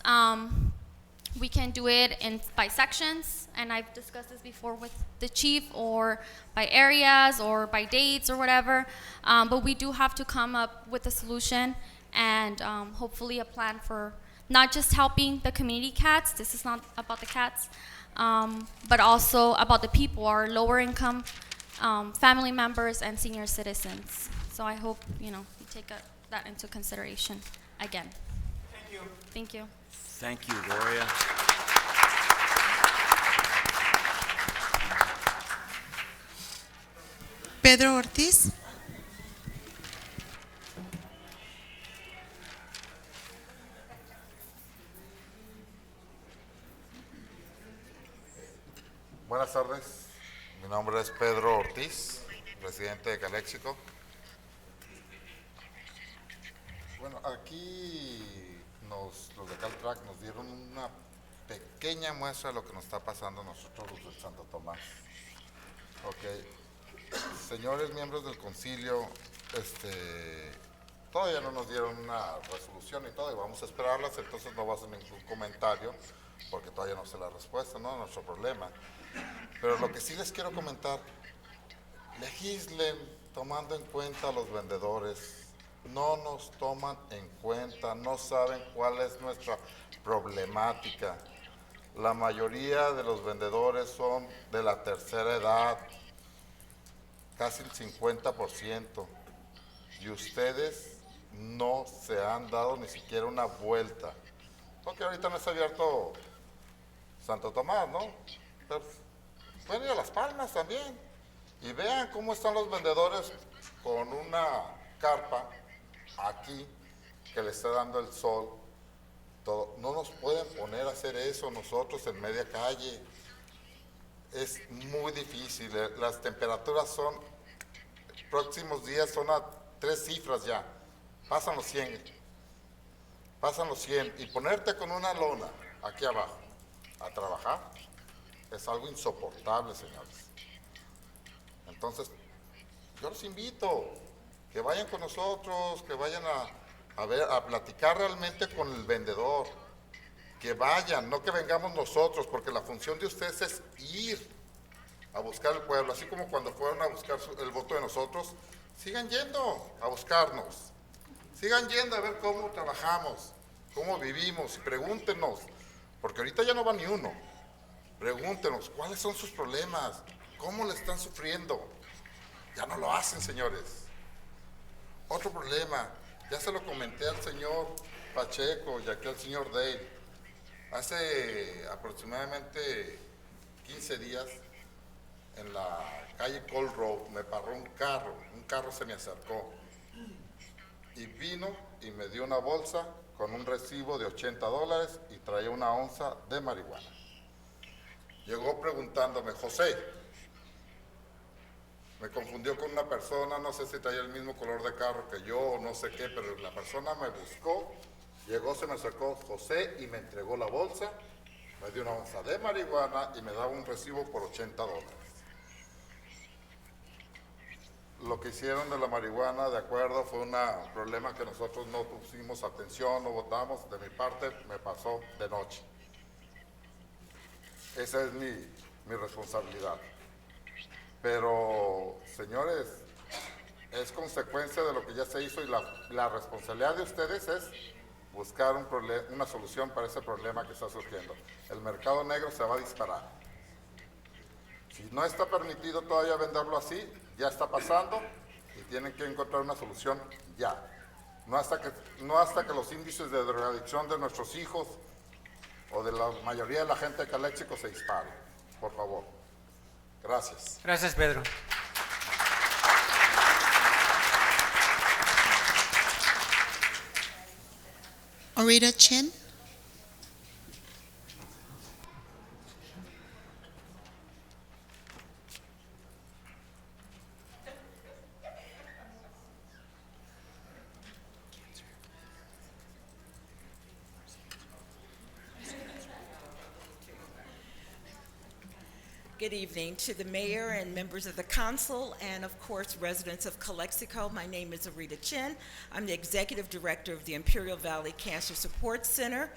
We can do it by sections, and I've discussed this before with the chief, or by areas, or by dates, or whatever. But we do have to come up with a solution, and hopefully a plan for not just helping the community cats. This is not about the cats, but also about the people, our lower income family members and senior citizens. So I hope, you take that into consideration again. Thank you. Thank you. Thank you, Gloria. Pedro Ortiz. Buenas tardes, mi nombre es Pedro Ortiz. residente de Calexico. Bueno, aquí los de Caltrack nos dieron una pequeña muestra de lo que nos está pasando a nosotros los de Santo Tomás. Ok, señores miembros del concilio, todavía no nos dieron una resolución y todo, y vamos a esperarlas, entonces no va a hacer ningún comentario, porque todavía no sé la respuesta, no es nuestro problema. Pero lo que sí les quiero comentar, legislen tomando en cuenta a los vendedores. No nos toman en cuenta, no saben cuál es nuestra problemática. La mayoría de los vendedores son de la tercera edad, casi el 50%, y ustedes no se han dado ni siquiera una vuelta, porque ahorita no está abierto Santo Tomás, ¿no? Pero pueden ir a Las Palmas también, y vean cómo están los vendedores con una carpa aquí que le está dando el sol. Todo. No nos pueden poner a hacer eso nosotros en media calle. Es muy difícil. Las temperaturas son, próximos días son a 3 cifras ya. Pasan los 100. Pasan los 100. Y ponerte con una lona aquí abajo a trabajar es algo insoportable, señores. Entonces, yo los invito que vayan con nosotros, que vayan a platicar realmente con el vendedor, que vayan, no que vengamos nosotros, porque la función de ustedes es ir a buscar el pueblo, así como cuando fueron a buscar el voto de nosotros, sigan yendo a buscarnos, sigan yendo a ver cómo trabajamos, cómo vivimos, y pregúntenos, porque ahorita ya no va ni uno, pregúntenos cuáles son sus problemas, cómo le están sufriendo. Ya no lo hacen, señores. Otro problema, ya se lo comenté al señor Pacheco y aquí al señor Dale. Hace aproximadamente 15 días, en la calle Cold Road, me paró un carro se me acercó y vino y me dio una bolsa con un recibo de $80 y traía una onza de marihuana. Llegó preguntándome, José, me confundió con una persona, no sé si traía el mismo color de carro que yo o no sé qué, pero la persona me buscó, llegó, se me acercó José y me entregó la bolsa, me dio una onza de marihuana y me daba un recibo por $80. Lo que hicieron de la marihuana, de acuerdo, fue un problema que nosotros no pusimos atención, no votamos, de mi parte me pasó de noche. Esa es mi responsabilidad. Pero, señores, es consecuencia de lo que ya se hizo y la responsabilidad de ustedes es buscar una solución para ese problema que está surgiendo. El mercado negro se va a disparar. Si no está permitido todavía venderlo así, ya está pasando y tienen que encontrar una solución ya. No hasta que los índices de drogadicción de nuestros hijos o de la mayoría de la gente de Calexico se disparen. Por favor. Gracias. Gracias, Pedro. Orita Chin. Good evening to the mayor and members of the council and, of course, residents of Calexico. My name is Orita Chin. I'm the executive director of the Imperial Valley Cancer Support Center.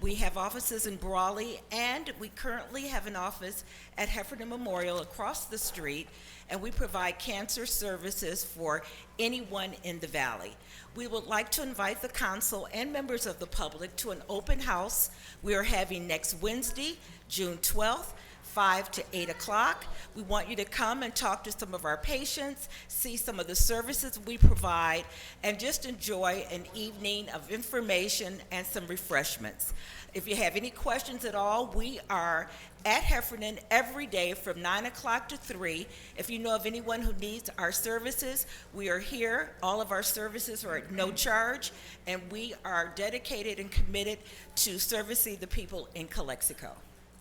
We have offices in Brawley, and we currently have an office at Heffernan Memorial across the street, and we provide cancer services for anyone in the valley. We would like to invite the council and members of the public to an open house we are having next Wednesday, June 12th, 5 to 8 o'clock. We want you to come and talk to some of our patients, see some of the services we provide, and just enjoy an evening of information and some refreshments. If you have any questions at all, we are at Heffernan every day from 9 o'clock to 3. If you know of anyone who needs our services, we are here. All of our services are at no charge, and we are dedicated and committed to servicing the people in Calexico.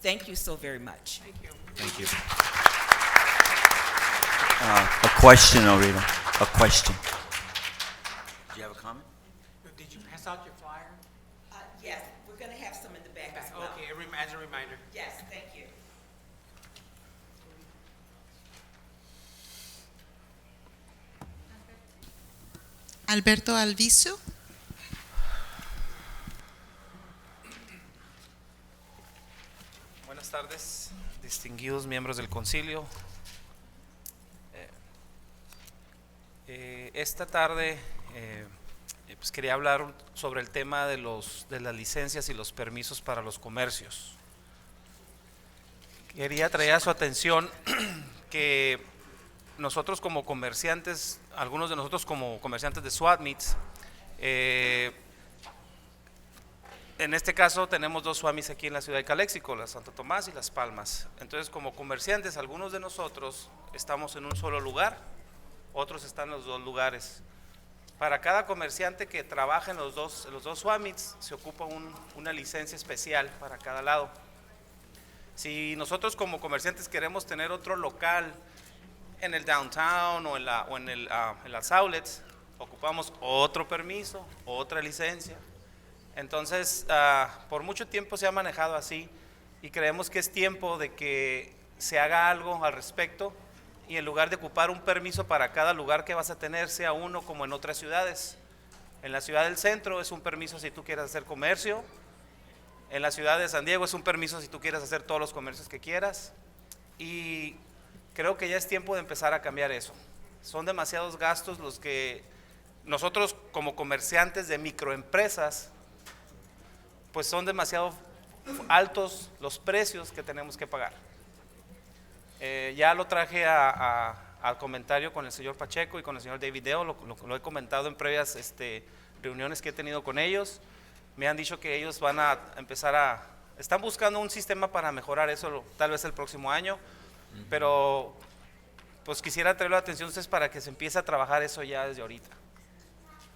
Thank you so very much. Thank you. Thank you. A question, Orita. A question. Do you have a comment? Did you pass out your flyer? Yes, we're going to have some in the back as well. Okay, as a reminder. Yes, thank you. Alberto Alviso. Buenas tardes, distinguidos miembros del concilio. Esta tarde pues quería hablar sobre el tema de las licencias y los permisos para los comercios. Quería traer a su atención que nosotros como comerciantes, algunos de nosotros como comerciantes de swap meets, en este caso tenemos dos SWAMIs aquí en la ciudad de Calexico, la Santo Tomás y Las Palmas. Entonces, como comerciantes, algunos de nosotros estamos en un solo lugar, otros están en los dos lugares. Para cada comerciante que trabaja en los dos SWAMIs se ocupa una licencia especial para cada lado. Si nosotros como comerciantes queremos tener otro local en el downtown o en las outlets, ocupamos otro permiso, otra licencia. Entonces, por mucho tiempo se ha manejado así y creemos que es tiempo de que se haga algo al respecto y en lugar de ocupar un permiso para cada lugar que vas a tener, sea uno como en otras ciudades. En la ciudad del centro es un permiso si tú quieres hacer comercio, en la ciudad de San Diego es un permiso si tú quieres hacer todos los comercios que quieras y creo que ya es tiempo de empezar a cambiar eso. Son demasiados gastos los que nosotros como comerciantes de microempresas pues son demasiado altos los precios que tenemos que pagar. Ya lo traje al comentario con el señor Pacheco y con el señor David Deo, lo he comentado en previas reuniones que he tenido con ellos. Me han dicho que ellos van a empezar están buscando un sistema para mejorar eso tal vez el próximo año, pero pues quisiera traerlo a atención a ustedes para que se empiece a trabajar eso ya desde ahorita.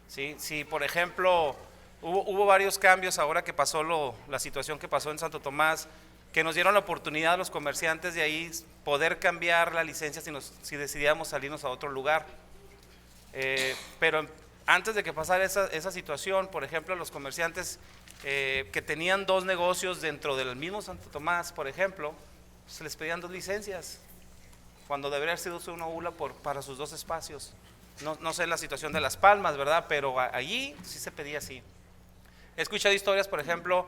¿Sí? Si por ejemplo hubo varios cambios ahora que pasó la situación que pasó en Santo Tomás, que nos dieron la oportunidad a los comerciantes de ahí poder cambiar la licencia si decidíamos salirnos a otro lugar. Pero antes de que pasara esa situación, por ejemplo, los comerciantes que tenían dos negocios dentro del mismo Santo Tomás, por ejemplo, se les pedían dos licencias, cuando debería haber sido una ULA para sus dos espacios. No sé la situación de Las Palmas, ¿verdad? Pero allí sí se pedía así. He escuchado historias, por ejemplo,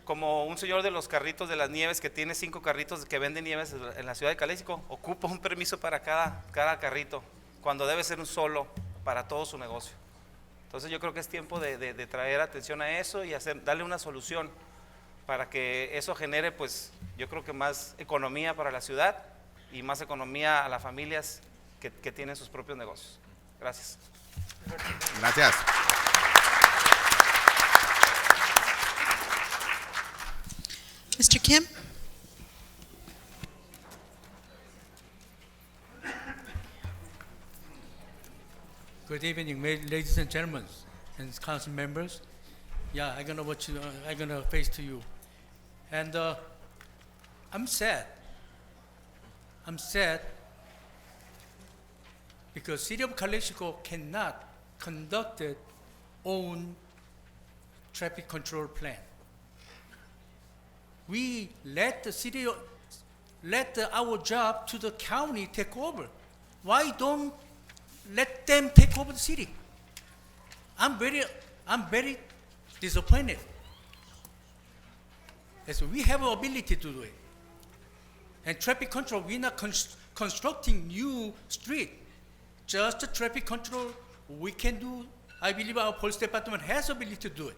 como un señor de los carritos de las nieves que tiene 5 carritos que venden nieves en la ciudad de Calexico, ocupa un permiso para cada carrito, cuando debe ser un solo para todo su negocio. Entonces yo creo que es tiempo de traer atención a eso y darle una solución para que eso genere, pues, yo creo que más economía para la ciudad y más economía a las familias que tienen sus propios negocios. Gracias. Gracias. Mr. Kim? Good evening, ladies and gentlemen, and council members. Yeah, I'm gonna face to you, and I'm sad. I'm sad because City of Calexico cannot conduct its own traffic control plan. We let the city, our job to the county take over. Why don't let them take over the city? I'm very disappointed. As we have an ability to do it. And traffic control, we're not constructing new street. Just the traffic control we can do. I believe our police department has ability to do it.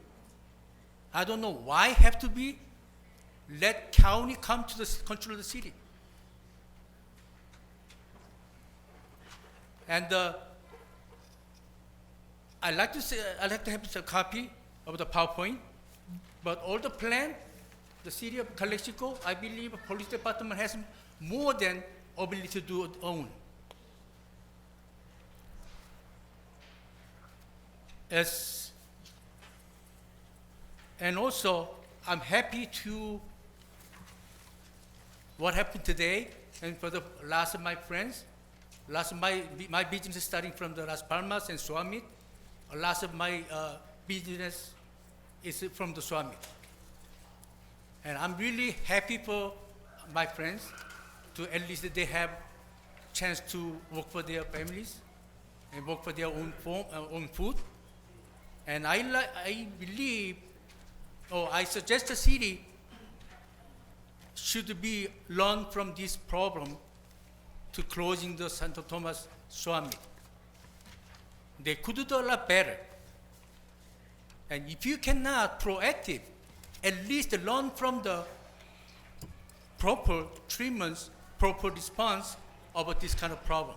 I don't know why have to be let county come to the control of the city. And I'd like to have a copy of the PowerPoint, but all the plan, the city of Calexico, I believe the police department has more than ability to do its own. And also, I'm happy to what happened today, and for the last of my friends, my business is starting from the Las Palmas and Suamit. A lot of my business is from the Suamit. And I'm really happy for my friends to at least they have chance to work for their families and work for their own food. And I believe, or I suggest the city should be learn from this problem to closing the Santo Tomas Suamit. They could do a lot better. And if you cannot proactive, at least learn from the proper treatments, proper response about this kind of problem.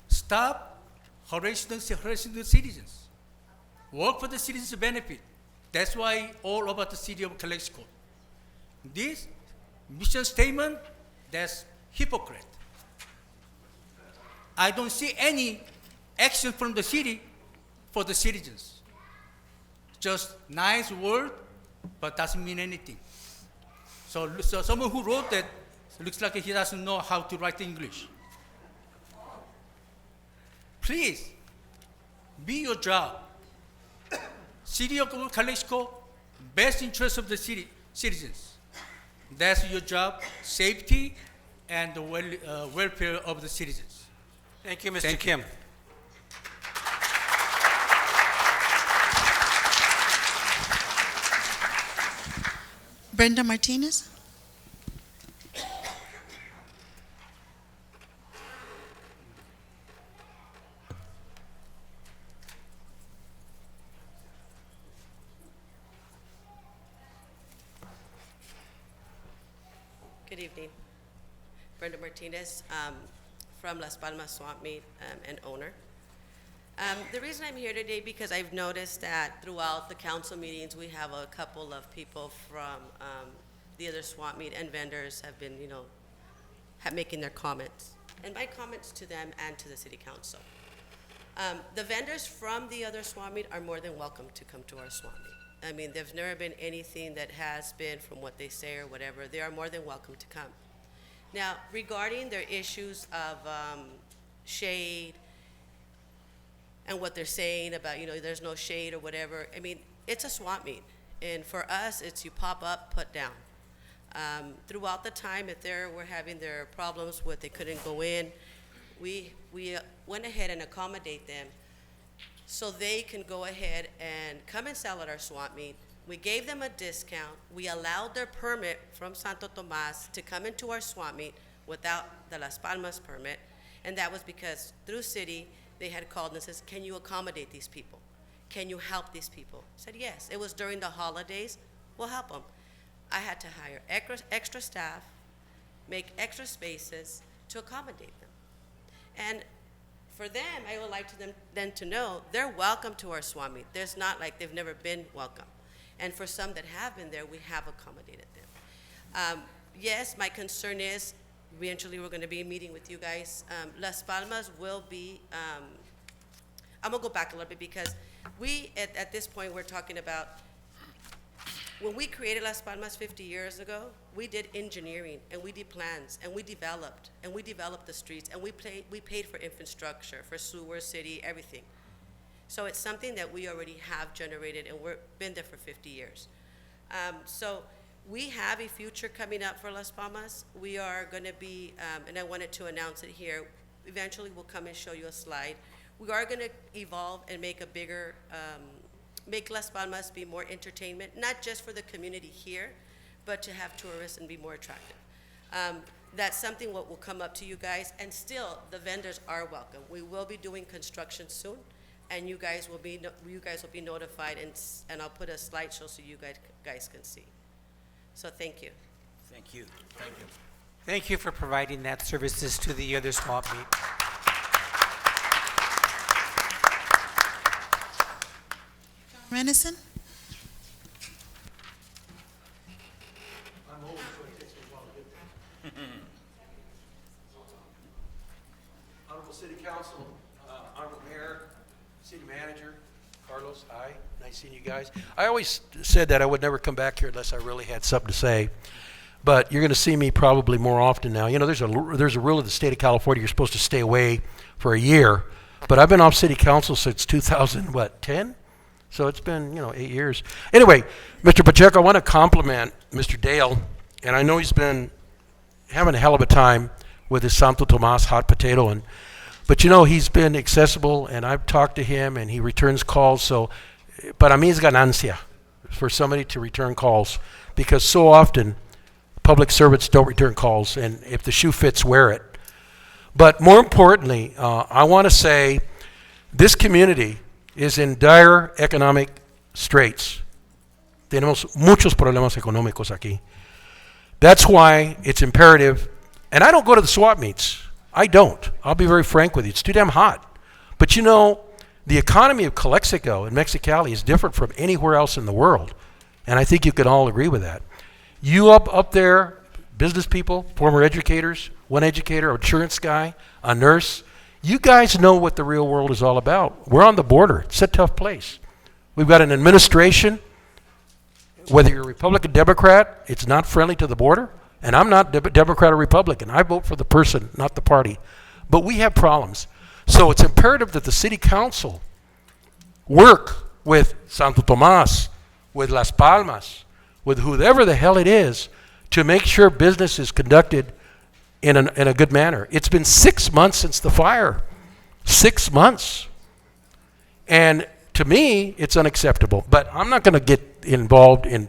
Stop harassing the citizens. Work for the citizens' benefit. That's why all about the city of Calexico. This mission statement, that's hypocrite. I don't see any action from the city for the citizens. Just nice word, but doesn't mean anything. So someone who wrote that looks like he doesn't know how to write English. Please, be your job. City of Calexico, best interest of the city citizens. That's your job, safety and the welfare of the citizens. Thank you, Mr. Kim. Brenda Martinez. Good evening. Brenda Martinez from Las Palmas Swamp Meet and owner. The reason I'm here today because I've noticed that throughout the council meetings we have a couple of people from the other swamp meet and vendors have been, making their comments. And my comments to them and to the city council. The vendors from the other swamp meet are more than welcome to come to our swamp meet. I mean, there's never been anything that has been from what they say or whatever. They are more than welcome to come. Now, regarding their issues of shade and what they're saying about, there's no shade or whatever, I mean, it's a swamp meet. And for us, it's you pop up, put down. Throughout the time, if they were having their problems with they couldn't go in, we went ahead and accommodate them so they can go ahead and come and sell at our swamp meet. We gave them a discount. We allowed their permit from Santo Tomas to come into our swamp meet without the Las Palmas permit. And that was because through city, they had called and says, can you accommodate these people? Can you help these people? I said, yes. It was during the holidays. We'll help them. I had to hire extra staff, make extra spaces to accommodate them. And for them, I would like them to know they're welcome to our swamp meet. There's not like they've never been welcome. And for some that have been there, we have accommodated them. Yes, my concern is eventually we're going to be meeting with you guys. Las Palmas will be, I'm going to go back a little bit because we, at this point, we're talking about when we created Las Palmas 50 years ago, we did engineering and we did plans and we developed the streets and we paid for infrastructure, for sewer, city, everything. So it's something that we already have generated and we've been there for 50 years. So we have a future coming up for Las Palmas. We are going to be, and I wanted to announce it here, eventually we'll come and show you a slide. We are going to evolve and make a bigger, make Las Palmas be more entertainment, not just for the community here, but to have tourists and be more attractive. That's something what will come up to you guys, and still the vendors are welcome. We will be doing construction soon, and you guys will be notified, and I'll put a slideshow so you guys can see. So thank you. Thank you. Thank you. Thank you for providing that services to the other swamp meet. Renison. I'm old, so it takes me a while to get there. Honorable City Council, Honorable Mayor, City Manager, Carlos, hi, nice seeing you guys. I always said that I would never come back here unless I really had something to say. but you're going to see me probably more often now. You know, there's a rule of the state of California, you're supposed to stay away for a year, but I've been off city council since 2010? So it's been, 8 years. Anyway, Mr. Pacheco, I want to compliment Mr. Dale, and I know he's been having a hell of a time with his Santo Tomas hot potato, but he's been accessible, and I've talked to him, and he returns calls. So, para mí es ganancia for somebody to return calls, because so often public servants don't return calls, and if the shoe fits, wear it. But more importantly, I want to say this community is in dire economic straits. Tenemos muchos problemas económicos aquí. That's why it's imperative, and I don't go to the swap meets. I don't. I'll be very frank with you. It's too damn hot. But the economy of Calexico and Mexicali is different from anywhere else in the world, and I think you can all agree with that. You up there, business people, former educators, one educator, an insurance guy, a nurse, you guys know what the real world is all about. We're on the border. It's a tough place. We've got an administration, whether you're a Republican, Democrat, it's not friendly to the border. And I'm not Democrat or Republican. I vote for the person, not the party. But we have problems. So it's imperative that the city council work with Santo Tomas, with Las Palmas, with whoever the hell it is, to make sure business is conducted in a good manner. It's been 6 months since the fire. 6 months. And to me, it's unacceptable. But I'm not going to get involved in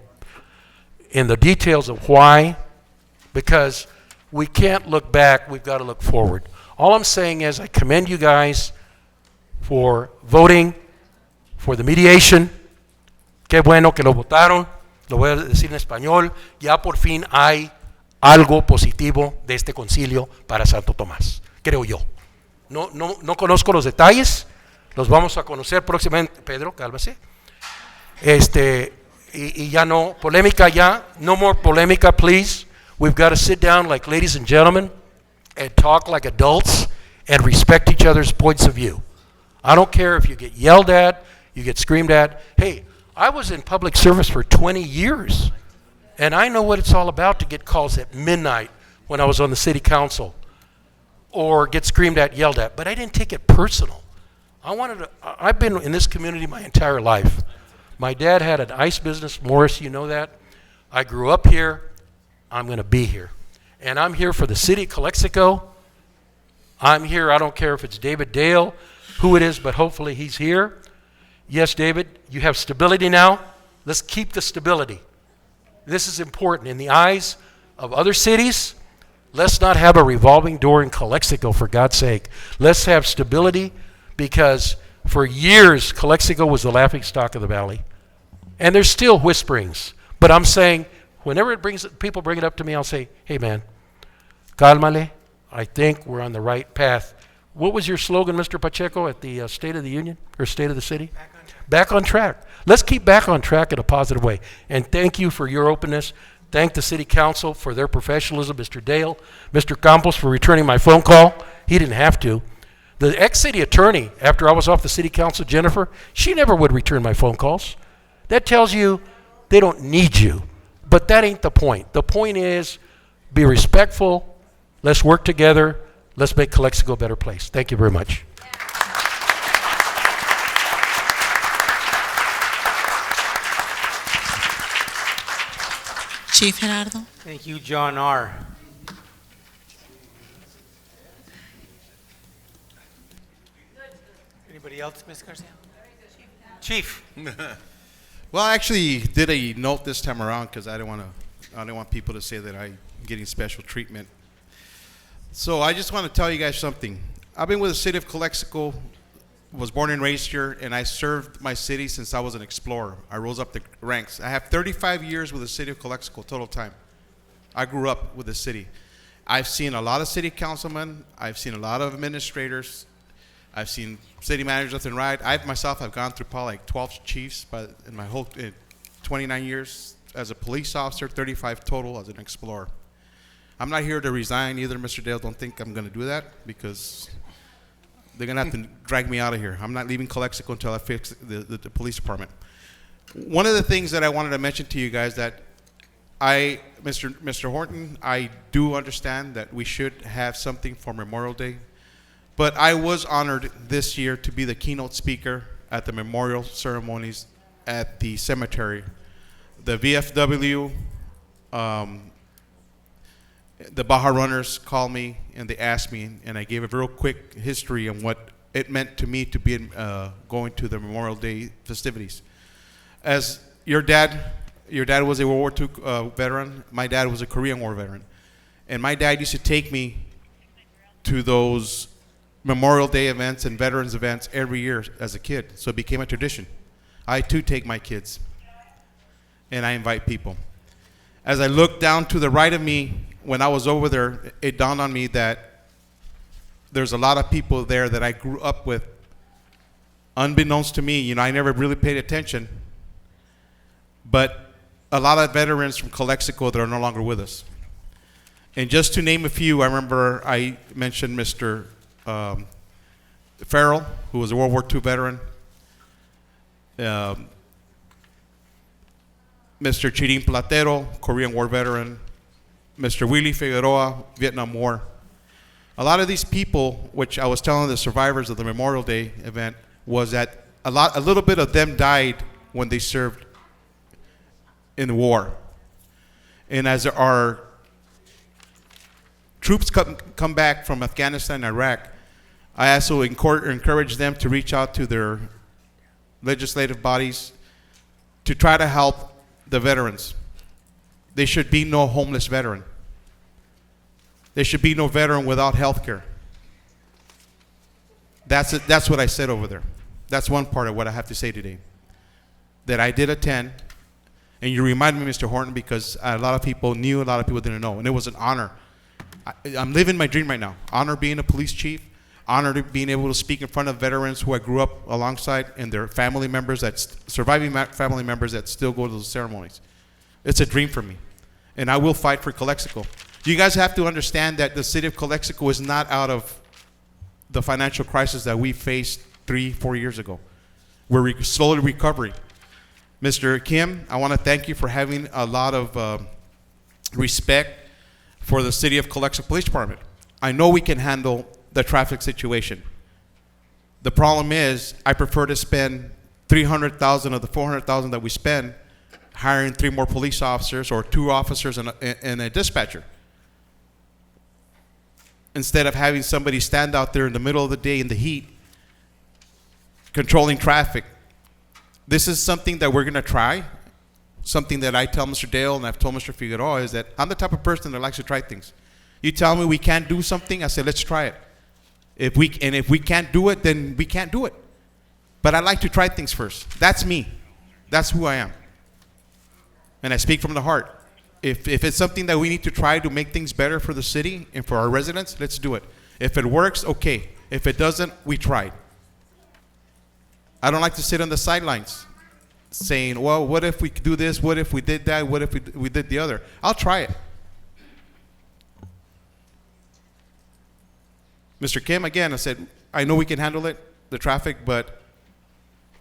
the details of why, because we can't look back, we've got to look forward. All I'm saying is I commend you guys for voting for the mediation. Qué bueno que lo votaron. Lo voy a decir en español. Ya por fin hay algo positivo de este concilio para Santo Tomás, creo yo. No conozco los detalles, los vamos a conocer próximamente. Pedro, cálmese. Y ya no, polémica ya, no more polémica, please. We've got to sit down like ladies and gentlemen and talk like adults and respect each other's points of view. I don't care if you get yelled at, you get screamed at. Hey, I was in public service for 20 years, and I know what it's all about to get calls at midnight when I was on the city council or get screamed at, yelled at, but I didn't take it personal. I've been in this community my entire life. My dad had an ice business, Morris, you know that. I grew up here. I'm going to be here. And I'm here for the city of Calexico. I'm here, I don't care if it's David Dale, who it is, but hopefully he's here. Yes, David, you have stability now. Let's keep the stability. This is important. In the eyes of other cities, let's not have a revolving door in Calexico, for God's sake. Let's have stability, because for years, Calexico was the laughingstock of the valley. And there's still whisperings. But I'm saying, whenever people bring it up to me, I'll say, hey man, cálmale. I think we're on the right path. What was your slogan, Mr. Pacheco, at the State of the Union, or State of the City? Back on track. Let's keep back on track in a positive way. And thank you for your openness. Thank the City Council for their professionalism, Mr. Dale, Mr. Campos for returning my phone call. He didn't have to. The ex-city attorney, after I was off the City Council, Jennifer, she never would return my phone calls. That tells you they don't need you. But that ain't the point. The point is, be respectful. Let's work together. Let's make Calexico a better place. Thank you very much. Chief Gerardo. Thank you, John R. Anybody else, Ms. Garcia? Chief. Well, I actually did a note this time around because I didn't want people to say that I'm getting special treatment. So I just want to tell you guys something. I've been with the city of Calexico, was born and raised here, and I served my city since I was an explorer. I rose up the ranks. I have 35 years with the city of Calexico total time. I grew up with the city. I've seen a lot of city councilmen. I've seen a lot of administrators. I've seen city managers left and right. I myself have gone through probably like 12 chiefs in my whole 29 years as a police officer, 35 total as an explorer. I'm not here to resign either, Mr. Dale. Don't think I'm going to do that, because they're going to have to drag me out of here. I'm not leaving Calexico until I fix the police department. One of the things that I wanted to mention to you guys, that Mr. Horton, I do understand that we should have something for Memorial Day, but I was honored this year to be the keynote speaker at the memorial ceremonies at the cemetery. The VFW, the Baja Runners called me and they asked me, and I gave a real quick history on what it meant to me to be going to the Memorial Day festivities. As your dad was a World War II veteran. My dad was a Korean War veteran. And my dad used to take me to those Memorial Day events and veterans events every year as a kid. So it became a tradition. I too take my kids and I invite people. As I looked down to the right of me, when I was over there, it dawned on me that there's a lot of people there that I grew up with. Unbeknownst to me, I never really paid attention, but a lot of veterans from Calexico that are no longer with us. And just to name a few, I remember I mentioned Mr. Farrell, who was a World War II veteran, Mr. Chirin Platero, Korean War veteran, Mr. Willie Figueroa, Vietnam War. A lot of these people, which I was telling the survivors of the Memorial Day event, was that a little bit of them died when they served in the war. And as our troops come back from Afghanistan and Iraq, I also encourage them to reach out to their legislative bodies to try to help the veterans. There should be no homeless veteran. There should be no veteran without health care. That's what I said over there. That's one part of what I have to say today. That I did attend, and you reminded me, Mr. Horton, because a lot of people knew, a lot of people didn't know, and it was an honor. I'm living my dream right now. Honor being a police chief, honor to being able to speak in front of veterans who I grew up alongside and their family members, surviving family members that still go to those ceremonies. It's a dream for me, and I will fight for Calexico. You guys have to understand that the city of Calexico is not out of the financial crisis that we faced 3-4 years ago. We're slowly recovering. Mr. Kim, I want to thank you for having a lot of respect for the city of Calexico Police Department. I know we can handle the traffic situation. The problem is, I prefer to spend $300,000 of the $400,000 that we spend hiring 3 more police officers or 2 officers and a dispatcher, instead of having somebody stand out there in the middle of the day in the heat controlling traffic. This is something that we're going to try. Something that I tell Mr. Dale and I've told Mr. Figueroa is that I'm the type of person that likes to try things. You tell me we can't do something, I say let's try it. If we can't do it, then we can't do it. But I like to try things first. That's me. That's who I am. And I speak from the heart. If it's something that we need to try to make things better for the city and for our residents, let's do it. If it works, okay. If it doesn't, we tried. I don't like to sit on the sidelines saying, well, what if we do this? What if we did that? What if we did the other? I'll try it. Mr. Kim, again, I said, I know we can handle it, the traffic, but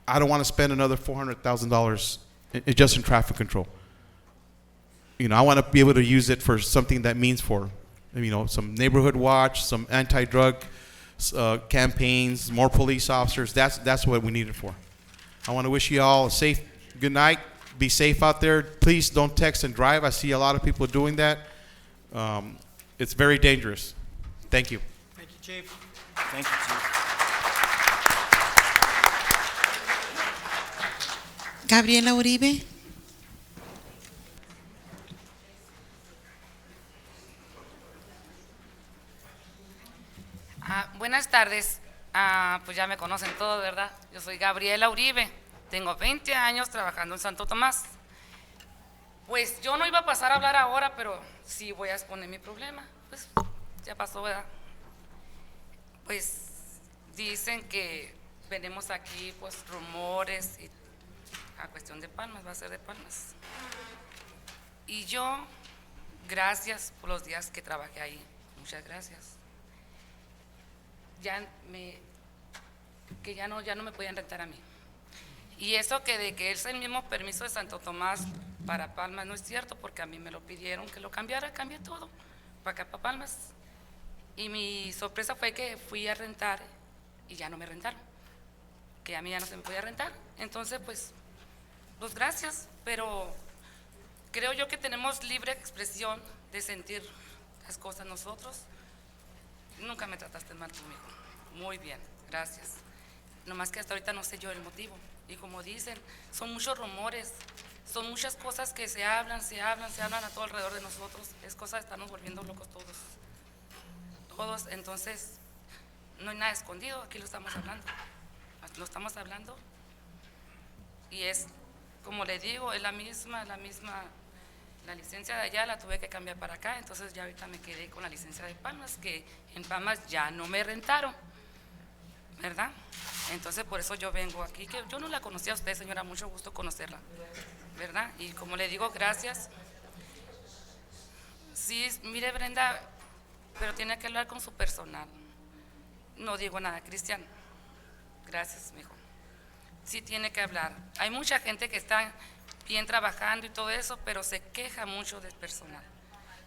I don't want to spend another $400,000 just in traffic control. I want to be able to use it for something that means for, some neighborhood watch, some anti-drug campaigns, more police officers. That's what we need it for. I want to wish you all a safe good night. Be safe out there. Please don't text and drive. I see a lot of people doing that. It's very dangerous. Thank you. Thank you, Chief. Thank you, Chief. Gabriela Uribe. Buenas tardes. Pues ya me conocen todos, ¿verdad? Yo soy Gabriela Uribe. Tengo 20 años trabajando en Santo Tomás. Pues yo no iba a pasar a hablar ahora, pero sí voy a exponer mi problema. Pues ya pasó, ¿verdad? Pues dicen que venimos aquí, pues rumores y a cuestión de Palmas, va a ser de Palmas. Y yo, gracias por los días que trabajé ahí. Muchas gracias. Ya no me podían rentar a mí. Y eso que de que es el mismo permiso de Santo Tomás para Palmas. No es cierto, porque a mí me lo pidieron que lo cambiara, cambié todo para acá, para Palmas. Y mi sorpresa fue que fui a rentar y ya no me rentaron, que a mí ya no se me podía rentar. Entonces, pues gracias, pero creo yo que tenemos libre expresión de sentir las cosas nosotros. Nunca me trataste mal conmigo, muy bien, gracias. Nomás que hasta ahorita no sé yo el motivo. Y como dicen, son muchos rumores, son muchas cosas que se hablan a todo alrededor de nosotros. Es cosa de estarnos volviendo locos todos. Entonces, no hay nada escondido, aquí lo estamos hablando. Y es, como le digo, es la misma, la licencia de allá la tuve que cambiar para acá, entonces ya ahorita me quedé con la licencia de Palmas, que en Palmas ya no me rentaron, ¿verdad? Entonces por eso yo vengo aquí, que yo no la conocía a usted, señora, mucho gusto conocerla, ¿verdad? Y como le digo, gracias. Sí, mire, Brenda, pero tiene que hablar con su personal. No digo nada, Cristian. Gracias, mijo. Sí tiene que hablar. Hay mucha gente que está bien trabajando y todo eso, pero se queja mucho del personal.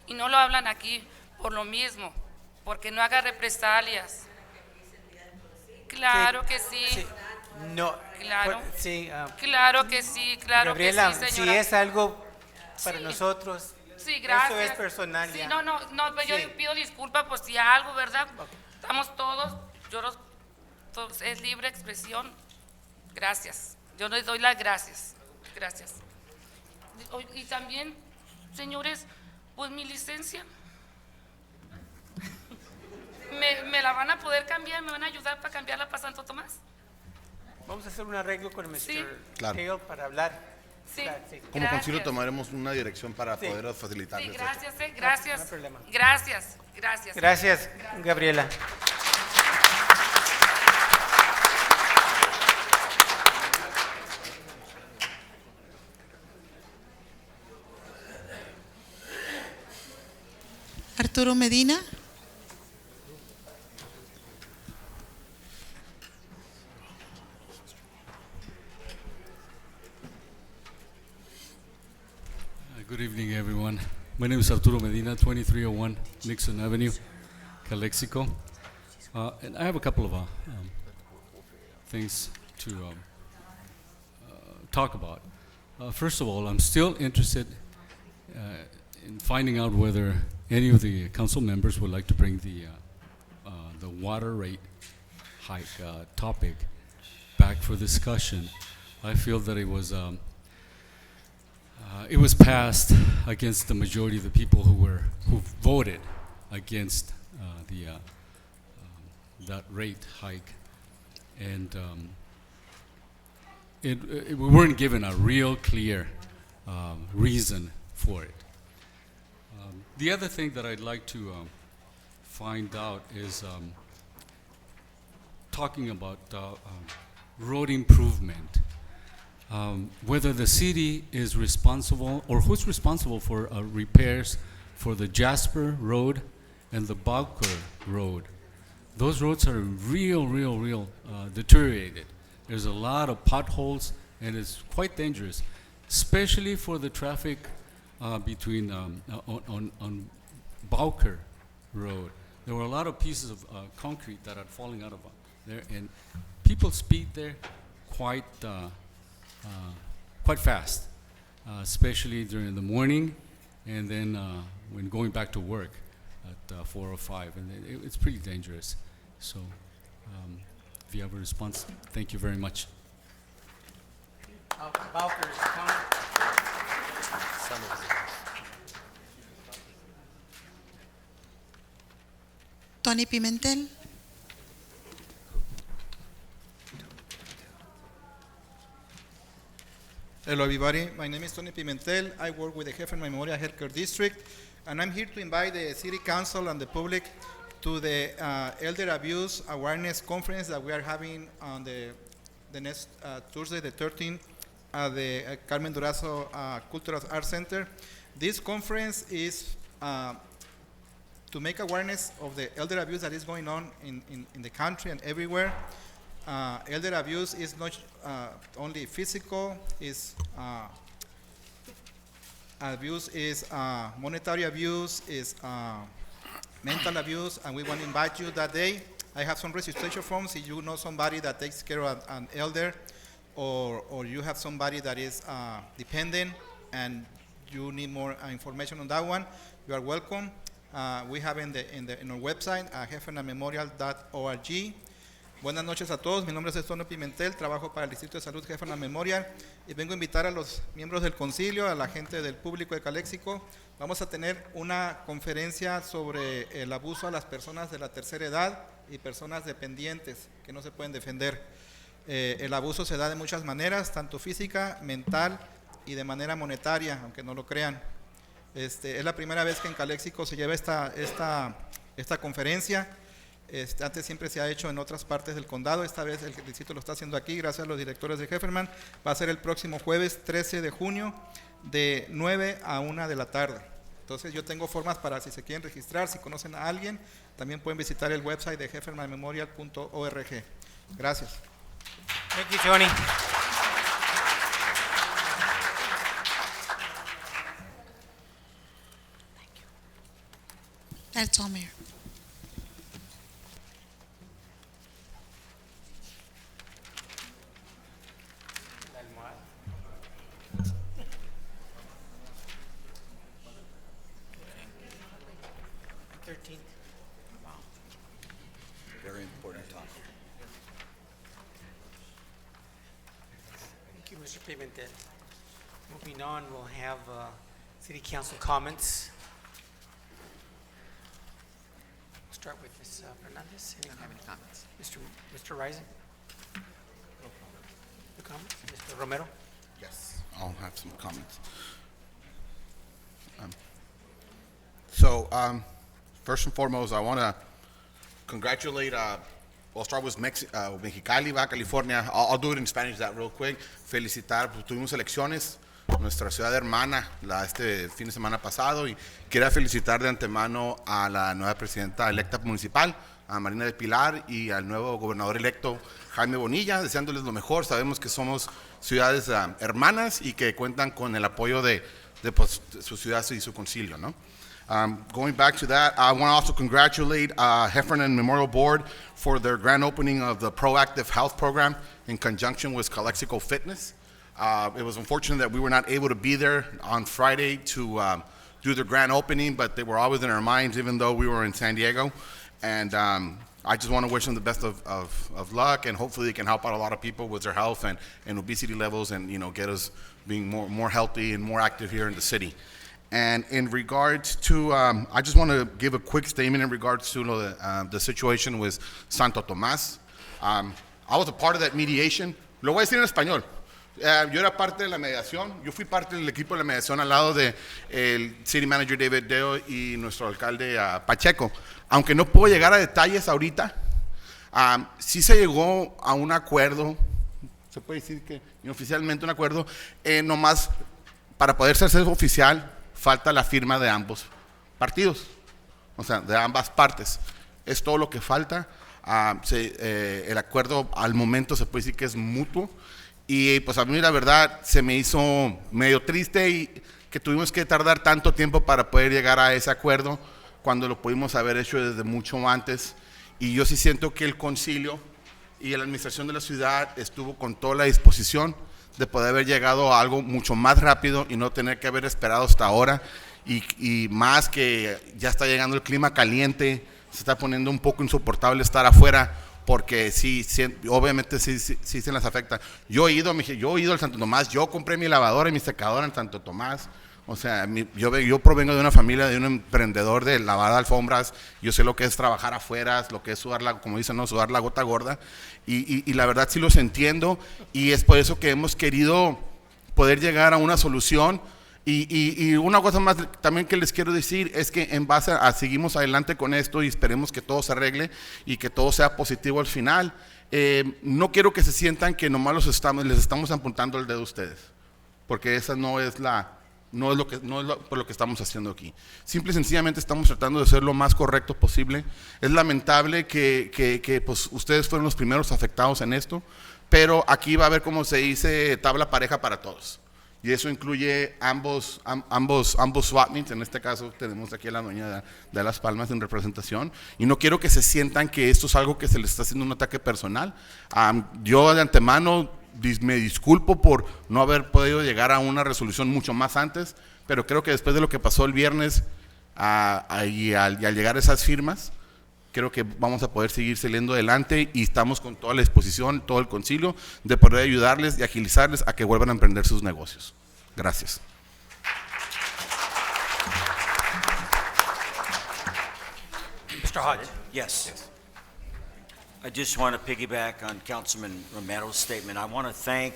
Y no lo hablan aquí por lo mismo, porque no haga represalias. Claro que sí. Sí. No. Claro. Sí. Claro que sí, claro Gabriela, que sí, si señora. es algo para Sí. nosotros, Sí, gracias. eso es personal Sí, ya. no, pues Sí. yo pido disculpas por si algo, ¿verdad? Estamos todos, todos, es libre expresión. Gracias. Yo les doy las gracias. Gracias. Y también, señores, pues mi licencia, ¿me la van a poder cambiar? ¿Me van a ayudar para cambiarla para Santo Tomás? Vamos a hacer un arreglo con el Sí. Mr. Claro. Hale para hablar. Sí. Claro, sí. Como Gracias. concilio tomaremos una dirección para Sí. poder facilitarles. Sí, esto. gracias, No hay gracias. problema. Gracias. Gracias, Gabriela. Arturo Medina. Good evening, everyone. My name is Arturo Medina, 2301 Nixon Avenue, Calexico. And I have a couple of things to talk about. First of all, I'm still interested in finding out whether any of the council members would like to bring the water rate hike topic back for discussion. I feel that it was passed against the majority of the people who voted against that rate hike, and we weren't given a real clear reason for it. The other thing that I'd like to find out is talking about road improvement. Whether the city is responsible, or who's responsible for repairs for the Jasper Road and the Bowker Road. Those roads are real deteriorated. There's a lot of potholes, and it's quite dangerous, especially for the traffic between on Bowker Road. There were a lot of pieces of concrete that are falling out of there, and people speed there quite fast, especially during the morning, and then when going back to work at 4 or 5, and it's pretty dangerous. So, if you have a response, thank you very much. Bowker's comment. Tony Pimentel. Hello everybody, my name is Tony Pimentel. I work with the Jefe Memorial Healthcare District, and I'm here to invite the City Council and the public to the Elder Abuse Awareness Conference that we are having on the next Tuesday, the 13th, at the Carmen Durazo Cultural Arts Center. This conference is to make awareness of the elder abuse that is going on in the country and everywhere. Elder abuse is not only physical, is Abuse is monetary abuse, is mental abuse, and we want to invite you that day. I have some registration forms. If you know somebody that takes care of an elder, or you have somebody that is dependent and you need more information on that one, you are welcome. We have in our website, jeffernan.memorial.org. Buenas noches a todos, mi nombre es Antonio Pimentel, trabajo para el Distrito de Salud Heffernan Memorial y vengo a invitar a los miembros del concilio, a la gente del público de Calexico. Vamos a tener una conferencia sobre el abuso a las personas de la tercera edad y personas dependientes que no se pueden defender. El abuso se da de muchas maneras, tanto física, mental y de manera monetaria, aunque no lo crean. Es la primera vez que en Calexico se lleva esta conferencia. Antes siempre se ha hecho en otras partes del condado, esta vez el distrito lo está haciendo aquí, gracias a los directores de Heffernan. Va a ser el próximo jueves 13 de junio de 9 a 1 de la tarde. Entonces yo tengo formas para si se quieren registrar, si conocen a alguien, también pueden visitar el website de jeffermanmemorial.org. Gracias. Thank you, Tony. That's all, Mayor. Very important topic. Thank you, Mr. Pimentel. Moving on, we'll have city council comments. We'll start with Ms. Fernandez. Anyone have any comments? Mr. Rising? No comments? Mr. Romero? Yes, I'll have some comments. First and foremost, I want to congratulate, we'll start with Mexicali, Baja California. I'll do it in Spanish that real quick. Felicitar, pues, tuvimos elecciones, nuestra ciudad hermana, este fin de semana pasado, y quería felicitar de antemano a la nueva presidenta electa municipal, a Marina del Pilar, y al nuevo gobernador electo, Jaime Bonilla, deseándoles lo mejor. Sabemos que somos ciudades hermanas y que cuentan con el apoyo de pues, su ciudad y su concilio, ¿no? Going back to that, I want to also congratulate Heffernan Memorial Board for their grand opening of the Proactive Health Program in conjunction with Calexico Fitness. It was unfortunate that we were not able to be there on Friday to do the grand opening, but they were always in our minds, even though we were in San Diego. And I just want to wish them the best of luck, and hopefully they can help out a lot of people with their health and obesity levels, and get us being more healthy and more active here in the city. And in regards to, I just want to give a quick statement in regards to the situation with Santo Tomás. I was a part of that mediation. Lo voy a decir en español. Yo era parte de la mediación. Yo fui parte del equipo de la mediación al lado de el City Manager David Deo y nuestro alcalde Pacheco. Aunque no puedo llegar a detalles ahorita, sí se llegó a un acuerdo, se puede decir que oficialmente un acuerdo, nomás para poder ser oficial, falta la firma de ambos partidos, o sea, de ambas partes. Es todo lo que falta. El acuerdo al momento se puede decir que es mutuo, y pues a mí la verdad se me hizo medio triste y que tuvimos que tardar tanto tiempo para poder llegar a ese acuerdo cuando lo pudimos haber hecho desde mucho antes. Y yo sí siento que el concilio y la administración de la ciudad estuvo con toda la disposición de poder haber llegado a algo mucho más rápido y no tener que haber esperado hasta ahora, y más que ya está llegando el clima caliente, se está poniendo un poco insoportable estar afuera, porque sí obviamente sí se las afecta. Yo he ido al Santo Tomás, yo compré mi lavadora y mi secadora en Santo Tomás. O sea, yo provengo de una familia de un emprendedor de lavar alfombras. Yo sé lo que es trabajar afuera, lo que es sudar como dicen, ¿no? Sudar la gota gorda. Y la verdad sí los entiendo, y es por eso que hemos querido poder llegar a una solución. Y una cosa más también que les quiero decir es que en base a seguimos adelante con esto y esperemos que todo se arregle y que todo sea positivo al final. No quiero que se sientan que nomás les estamos apuntando el dedo a ustedes, porque esa no es por lo que estamos haciendo aquí. Simple y sencillamente estamos tratando de ser lo más correcto posible. Es lamentable que pues, ustedes fueron los primeros afectados en esto, pero aquí va a haber, como se dice, tabla pareja para todos. y eso incluye ambos SWAT meets. En este caso tenemos aquí a la dueña de Las Palmas en representación, y no quiero que se sientan que esto es algo que se les está haciendo un ataque personal. Yo de antemano me disculpo por no haber podido llegar a una resolución mucho más antes, pero creo que después de lo que pasó el viernes y al llegar esas firmas, creo que vamos a poder seguir saliendo adelante, y estamos con toda la disposición, todo el concilio, de poder ayudarles y agilizarles a que vuelvan a emprender sus negocios. Gracias. Mr. Hodge. Yes. I just want to piggyback on Councilman Romero's statement. I want to thank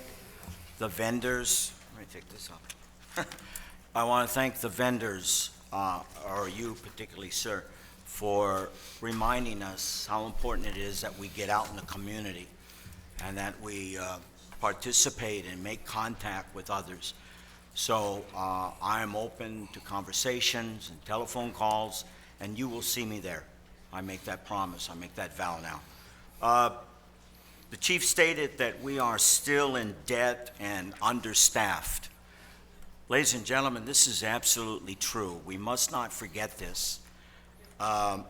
the vendors. Let me take this off. I want to thank the vendors, or you particularly, sir, for reminding us how important it is that we get out in the community and that we participate and make contact with others. So I am open to conversations and telephone calls, and you will see me there. I make that promise. I make that vow now. The chief stated that we are still in debt and understaffed. Ladies and gentlemen, this is absolutely true. We must not forget this. A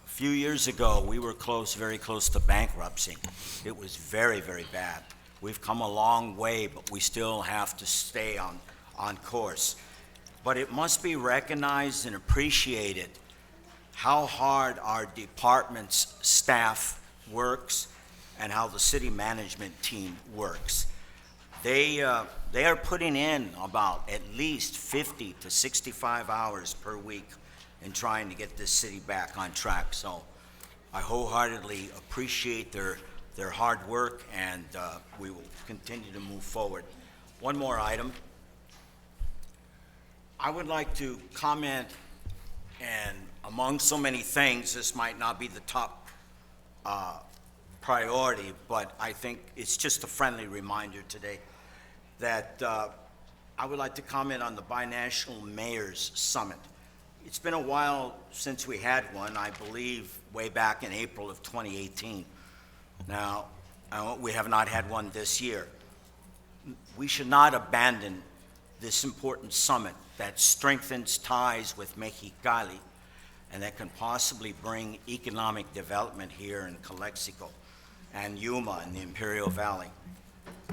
few years ago, we were very close to bankruptcy. It was very, very bad. We've come a long way, but we still have to stay on course. But it must be recognized and appreciated how hard our department's staff works and how the city management team works. They are putting in about at least 50 to 65 hours per week in trying to get this city back on track. So I wholeheartedly appreciate their hard work, and we will continue to move forward. One more item. I would like to comment, and among so many things, this might not be the top priority, but I think it's just a friendly reminder today that I would like to comment on the Binational Mayors Summit. It's been a while since we had one, I believe way back in April of 2018. Now, we have not had one this year. We should not abandon this important summit that strengthens ties with Mexicali and that can possibly bring economic development here in Calexico and Yuma in the Imperial Valley.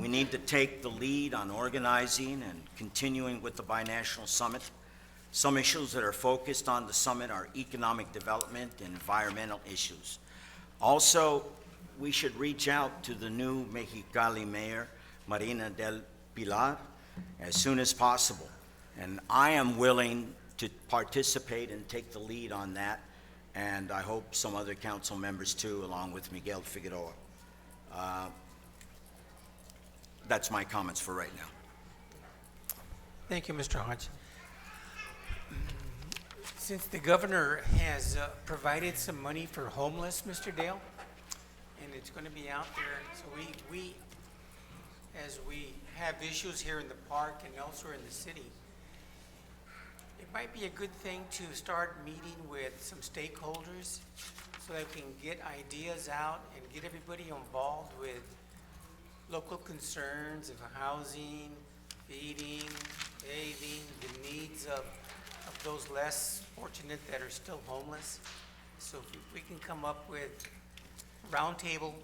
We need to take the lead on organizing and continuing with the Binational Summit. Some issues that are focused on the summit are economic development and environmental issues. Also, we should reach out to the new Mexicali mayor, Marina del Pilar, as soon as possible. And I am willing to participate and take the lead on that, and I hope some other council members too, along with Miguel Figueroa. That's my comments for right now. Thank you, Mr. Hodge. Since the governor has provided some money for homeless, Mr. Dale, and it's going to be out there, so we, as we have issues here in the park and elsewhere in the city, it might be a good thing to start meeting with some stakeholders so that we can get ideas out and get everybody involved with local concerns of housing, feeding, bathing, the needs of those less fortunate that are still homeless. So if we can come up with roundtable,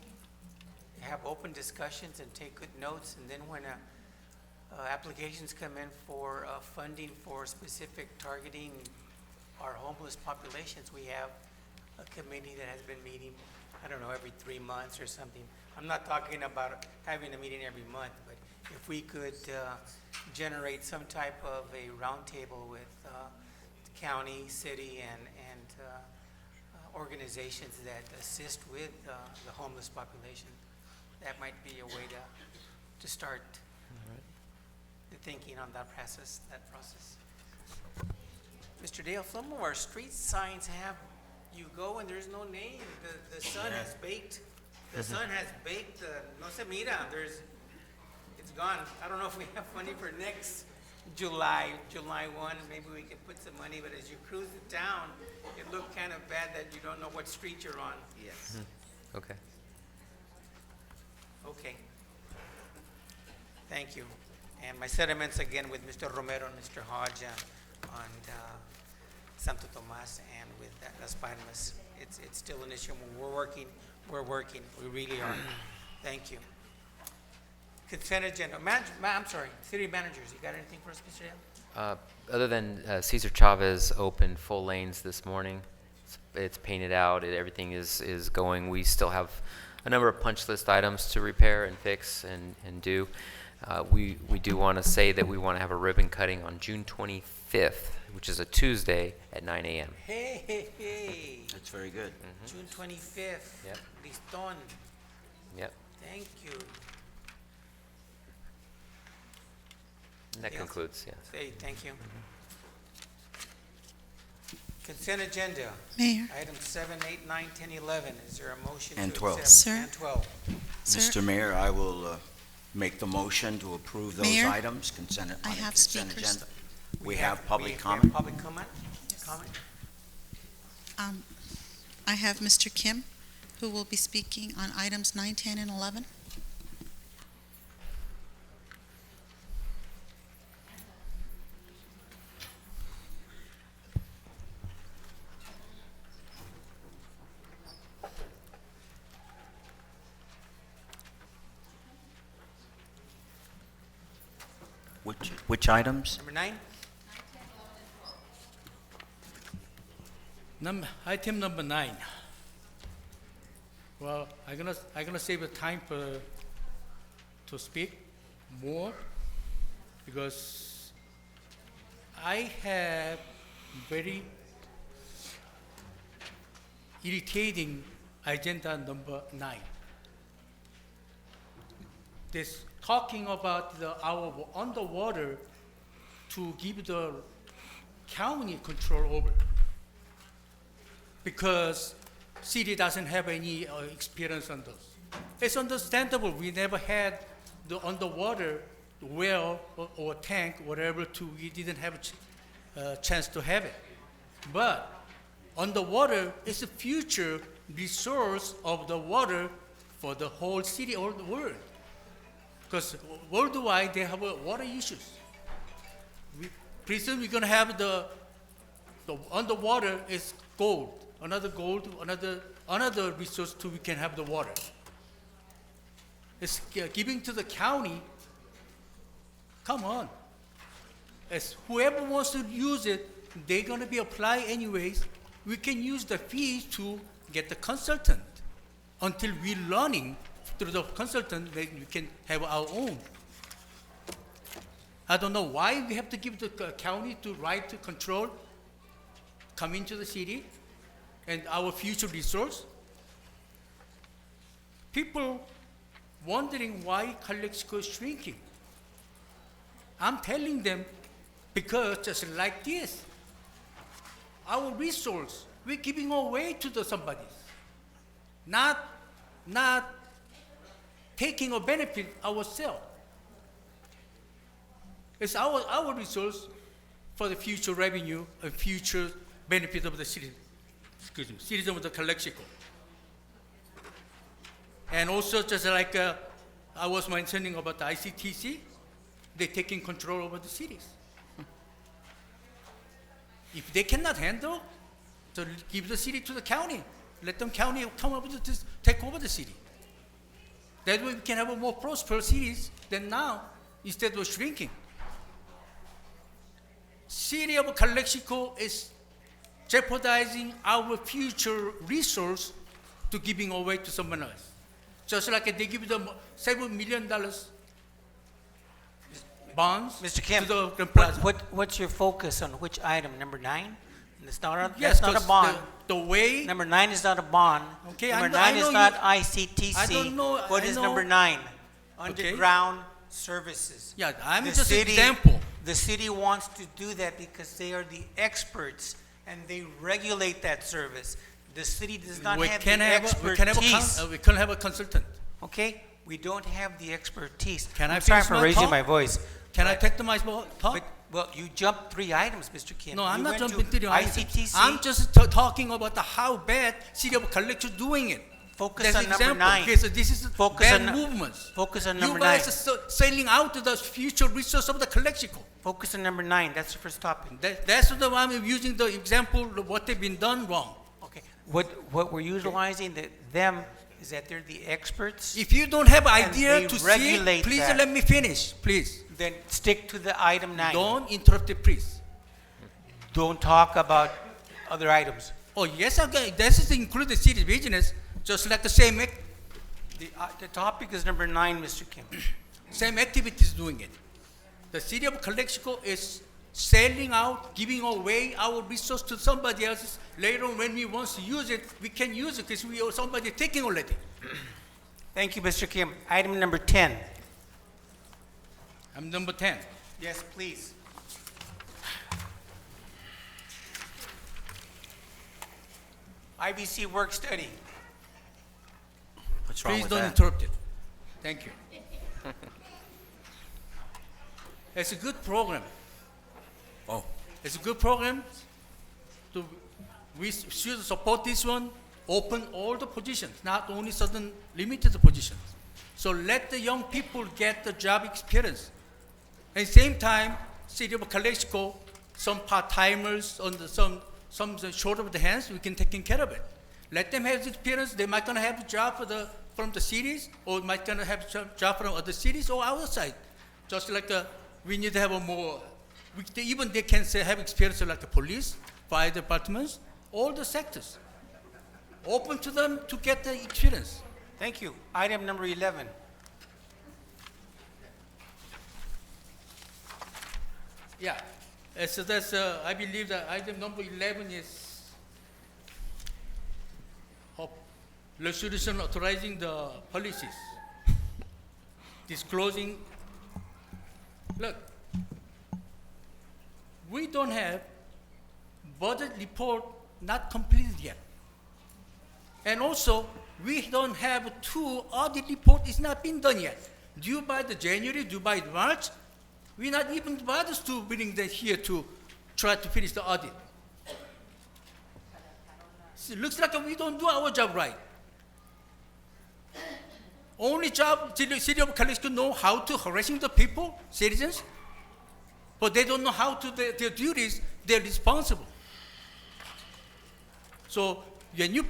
have open discussions and take good notes, and then when applications come in for funding for specific targeting our homeless populations, we have a committee that has been meeting, I don't know, every 3 months or something. I'm not talking about having a meeting every month, but if we could generate some type of a roundtable with the county, city, and organizations that assist with the homeless population, that might be a way to start the thinking on that process. Mr. Dale, some of our street signs have, you go and there's no name. The sun has baked. The sun has baked. No se mira. It's gone. I don't know if we have money for next July 1. Maybe we can put some money. But as you cruise the town, it looked kind of bad that you don't know what street you're on. Yes. Okay. Okay. Thank you. And my sentiments again with Mr. Romero and Mr. Hodge on Santo Tomas and with Las Palmas. It's still an issue. We're working. We really are. Thank you. Consent agenda. I'm sorry. City managers, you got anything for us, Mr. Dale? Other than Cesar Chavez opened full lanes this morning, it's painted out, everything is going. We still have a number of punch list items to repair and fix and do. We do want to say that we want to have a ribbon cutting on June 25th, which is a Tuesday at 9 a.m. Hey. That's very good. June 25th. Yep. Liston. Yep. Thank you. And that concludes, yes. Hey, thank you. Consent agenda. Mayor. Items 7, 8, 9, 10, 11. Is there a motion And to 12. accept? Sir? And 12. Sir? Mr. Mayor, I will make the motion to approve those Mayor? items, consent, on I the have consent speakers. agenda. We have public we have comment. public comment? Comment? I have Mr. Kim, who will be speaking on items 9, 10, and 11. Which items? Number 9? Item number 9. Well, I'm gonna save the time to speak more because I have very irritating agenda number 9. This talking about our underwater to give the county control over, because city doesn't have any experience on those. It's understandable. We never had the underwater well or tank, whatever. We didn't have a chance to have it. But underwater is the future resource of the water for the whole city or the world. Because worldwide they have water issues. Pretty soon we're going to have the underwater is gold, another resource too. We can have the water. It's giving to the county. Come on. As whoever wants to use it, they're going to be applied anyways. We can use the fees to get the consultant until we're learning through the consultant, then we can have our own. I don't know why we have to give the county the right to control, come into the city, and our future resource. People wondering why Calexico is shrinking. I'm telling them because just like this, our resource, we're giving away to somebody, not taking a benefit ourselves. It's our resource for the future revenue and future benefit of the citizen of the Calexico. And also just like I was mentioning about the ICTC, they're taking control over the cities. If they cannot handle, so give the city to the county. Let them county come up with this, take over the city. That way we can have a more prosperous cities than now, instead of shrinking. City of Calexico is jeopardizing our future resource to giving away to someone else. Just like they give them $7 million bonds. Mr. Kim, to the plaza. what's your focus on which item? Number 9? It's not Yes, that's not a bond. the way. Number 9 is not a bond. Okay, number I 9 know is not you- ICTC. I don't know. What I is know. number 9? Okay. Underground services. Yeah, I'm The just an city- example. The city wants to do that because they are the experts and they regulate that service. The city does not have the expertise. We can have a consultant. Okay, we don't have the expertise. Can I I'm sorry finish for my raising talk? my voice. Can I but- take my talk? But, well, you jumped 3 items, Mr. Kim. No, I'm You not went jumping to the items. ICTC. I'm just talking about how bad City of Calexico is doing it. Focus That's on number example. 9. Okay, so this is Focus bad on- movements. Focus on You number guys 9. are selling out to the future resource of the Calexico. Focus on number 9. That's the first topic. That's the one I'm using the example of what they've been done wrong. Okay. What we're utilizing them is that they're the experts. If you don't have and idea they to see, regulate please that. let me finish, please. Then stick to the item 9. Don't interrupt it, please. Don't talk about other items. Oh, yes, okay. This is include the city business, just like the same, The topic is number 9, Mr. Kim. same activities doing it. The city of Calexico is selling out, giving away our resource to somebody else. Later on, when we want to use it, we can use it because we owe somebody taking already. Thank you, Mr. Kim. Item number 10. I'm number 10. Yes, please. IBC work study. What's wrong Please with don't that? interrupt it. Thank you. It's a good program. Oh. It's a good program. We should support this one. Open all the positions, not only certain limited positions. So let the young people get the job experience. At the same time, City of Calexico, some part-timers on some short of the hands, we can take care of it. Let them have the experience. They might gonna have a job from the cities, or might gonna have a job from other cities or outside. Just like we need to have a more. Even they can say have experience like the police, fire departments, all the sectors. Open to them to get the experience. Thank you. Item number 11. Yeah. So that's, I believe that item number 11 is resolution authorizing the policies, disclosing. Look, we don't have budget report not completed yet. And also, we don't have 2 audit report is not been done yet. Due by the January, due by March, we're not even bothered to bring them here to try to finish the audit. So it looks like we don't do our job right. Only job, City of Calexico know how to harassing the people, citizens, but they don't know how to their duties, they're responsible. So when you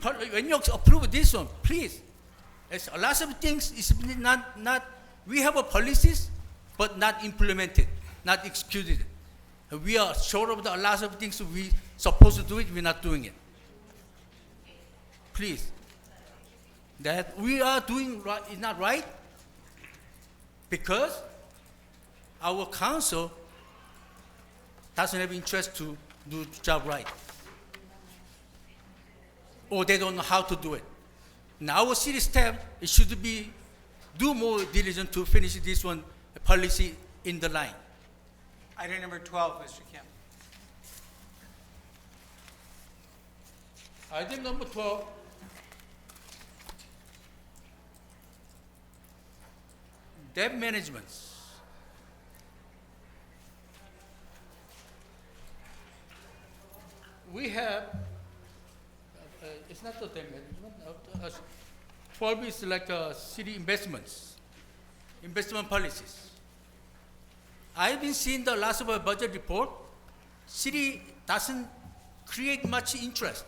approve this one, please, there's a lot of things is not we have a policies, but not implemented, not executed. We are short of a lot of things we supposed to do it, we're not doing it. Please, that we are doing right is not right because our council doesn't have interest to do the job right. Or they don't know how to do it. Now our city staff, it should be do more diligent to finish this one policy in the line. Item number 12, Mr. Kim. Item number 12. Debt management. We have, it's not the debt management, 12 is like city investments, investment policies. I've been seeing the last of a budget report, city doesn't create much interest.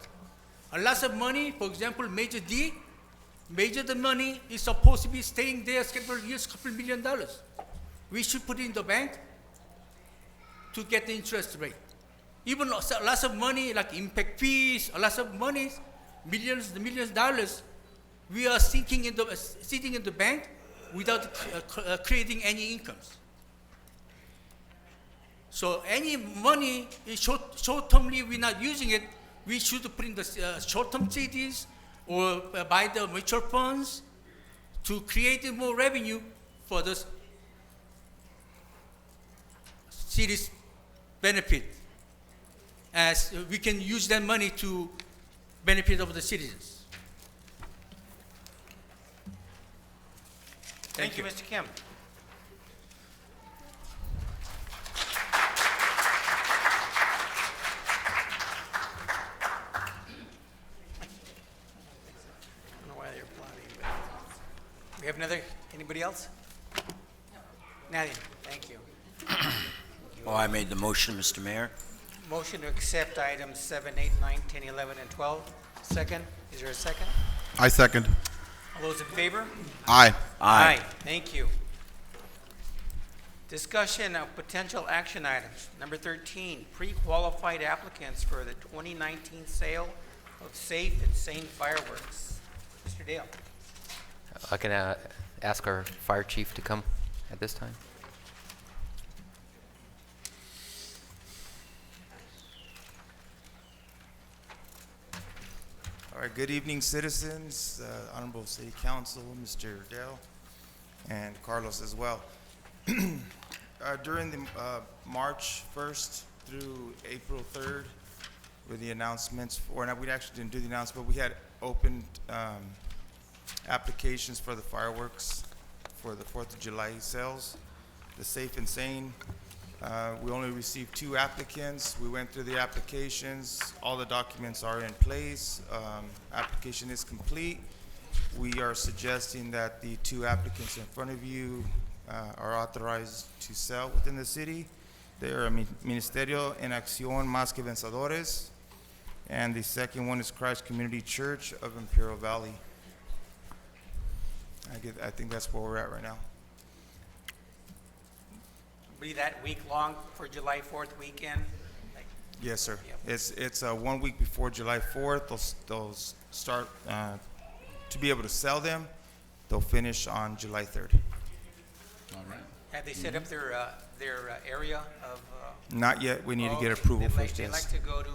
A lot of money, for example, Major D, the money is supposed to be staying there several years, couple $1 million. We should put it in the bank to get the interest rate. Even lots of money like impact fees, a lot of money, millions of dollars, we are sitting in the bank without creating any incomes. So any money is short-termly we're not using it, we should put in the short-term CDs or buy the mutual funds to create more revenue for the city's benefit, as we can use that money to benefit of the citizens. Thank you, Mr. Kim. have anybody else? Nadia, thank you. Oh, I made the motion, Mr. Mayor. Motion to accept items 7, 8, 9, 10, 11, and 12. Second, is there a second? I second. All those in favor? Aye. Aye. Thank you. Discussion of potential action items. Number 13, pre-qualified applicants for the 2019 sale of safe and sane fireworks. Mr. Dale. I can ask our fire chief to come at this time. All right, good evening, citizens, Honorable City Council, Mr. Dell, and Carlos as well. During the March 1st through April 3rd, with the announcements, or not, we actually didn't do the announcement, but we had opened applications for the fireworks for the 4th of July sales, the Safe and Sane. We only received 2 applicants. We went through the applications. All the documents are in place. Application is complete. We are suggesting that the 2 applicants in front of you are authorized to sell within the city. They are Ministerio en Acción Más que Vencedores, and the second one is Christ Community Church of Imperial Valley. I think that's where we're at right now. Be that week long for July 4th weekend? Yes, sir. Yep. It's 1 week before July 4th. They'll start to be able to sell them. They'll finish on July 3rd. All right. Have they set up their area of? Not yet. We need to get approval first. They Yes. like to go to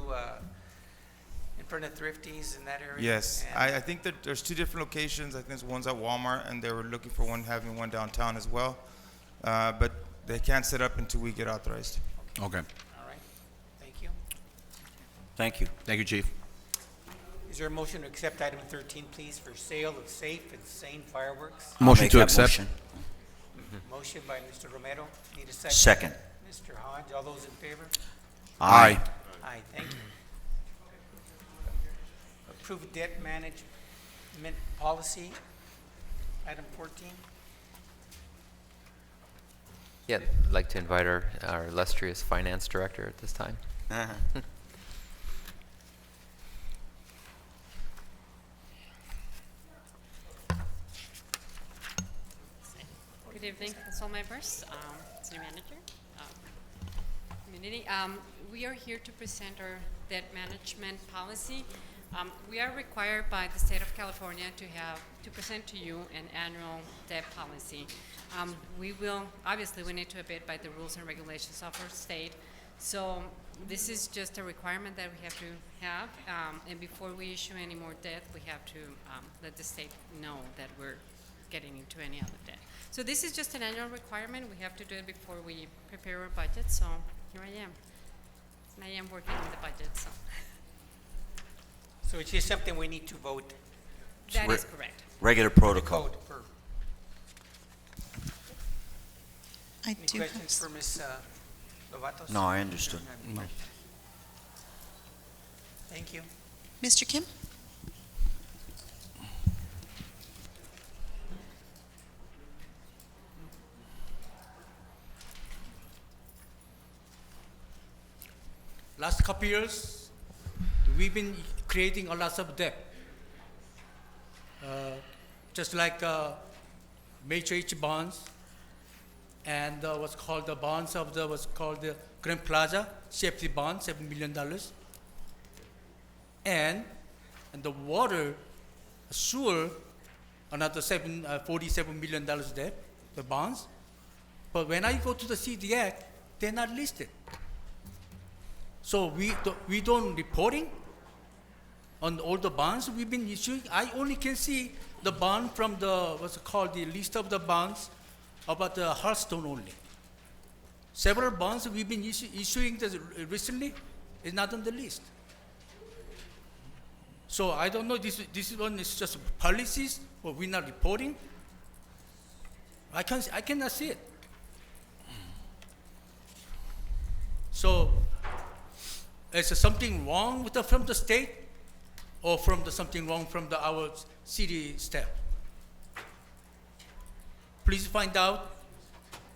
in front of Thrifties in that area. Yes, And I think that there's 2 different locations. I think there's one's at Walmart, and they were looking for having one downtown as well. But they can't set up until we get authorized. Okay. All right. Thank you. Thank you. Thank you, Chief. Is there a motion to accept item 13, please, for sale of safe and sane fireworks? I'll Motion make to that accept. motion. Motion by Mr. Romero. Need a second? Second. Mr. Hodge, all those in favor? Aye. Aye, thank you. Approved debt management policy, item 14. Yeah, I'd like to invite our illustrious finance director at this time. Uh-huh. Good evening, council members, city manager, community. We are here to present our debt management policy. We are required by the state of California to present to you an annual debt policy. We need to abide by the rules and regulations of our state. So this is just a requirement that we have to have. And before we issue any more debt, we have to let the state know that we're getting into any other debt. So this is just an annual requirement. We have to do it before we prepare our budget. So here I am. And I am working on the budget. So it's just something we need to vote. That is correct. Regular protocol. Code for. I Any do questions have for Ms. Lovatos? No, I understood. Thank you. Mr. Kim? Last couple years, we've been creating a lot of debt. Just like major H bonds and what's called the bonds of what's called the Grand Plaza safety bond, $7 million. And the water, sewer, another $47 million debt, the bonds. But when I go to the CDAC, they're not listed. So we don't reporting on all the bonds we've been issuing. I only can see the bond from the, what's it called, the list of the bonds about the Hearthstone only. Several bonds we've been issuing recently is not on the list. So I don't know, this one is just policies or we're not reporting. I cannot see it. So is there something wrong with from the state or something wrong from our city staff? please find out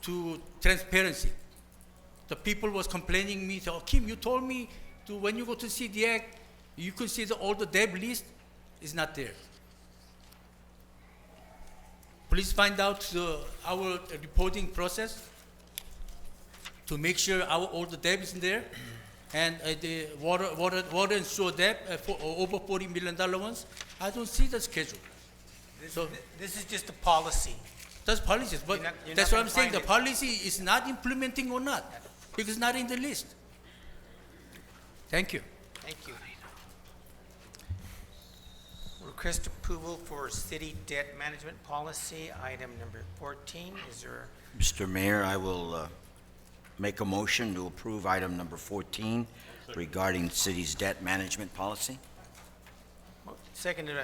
to transparency. The people was complaining me, oh, Kim, you told me to when you go to CDX, you could see all the debt list is not there. Please find out our reporting process to make sure all the debt is in there, and the water and sewer debt for over $40 million ones. I don't see the schedule. This is just a policy. That's policies, but you're that's not what I'm saying. The gonna find policy is not implementing or not, because it's not in the list. Thank you. Thank you. Request approval for city debt management policy, item number 14. Is there? Mr. Mayor, I will make a motion to approve item number 14 regarding the city's debt management policy. Seconded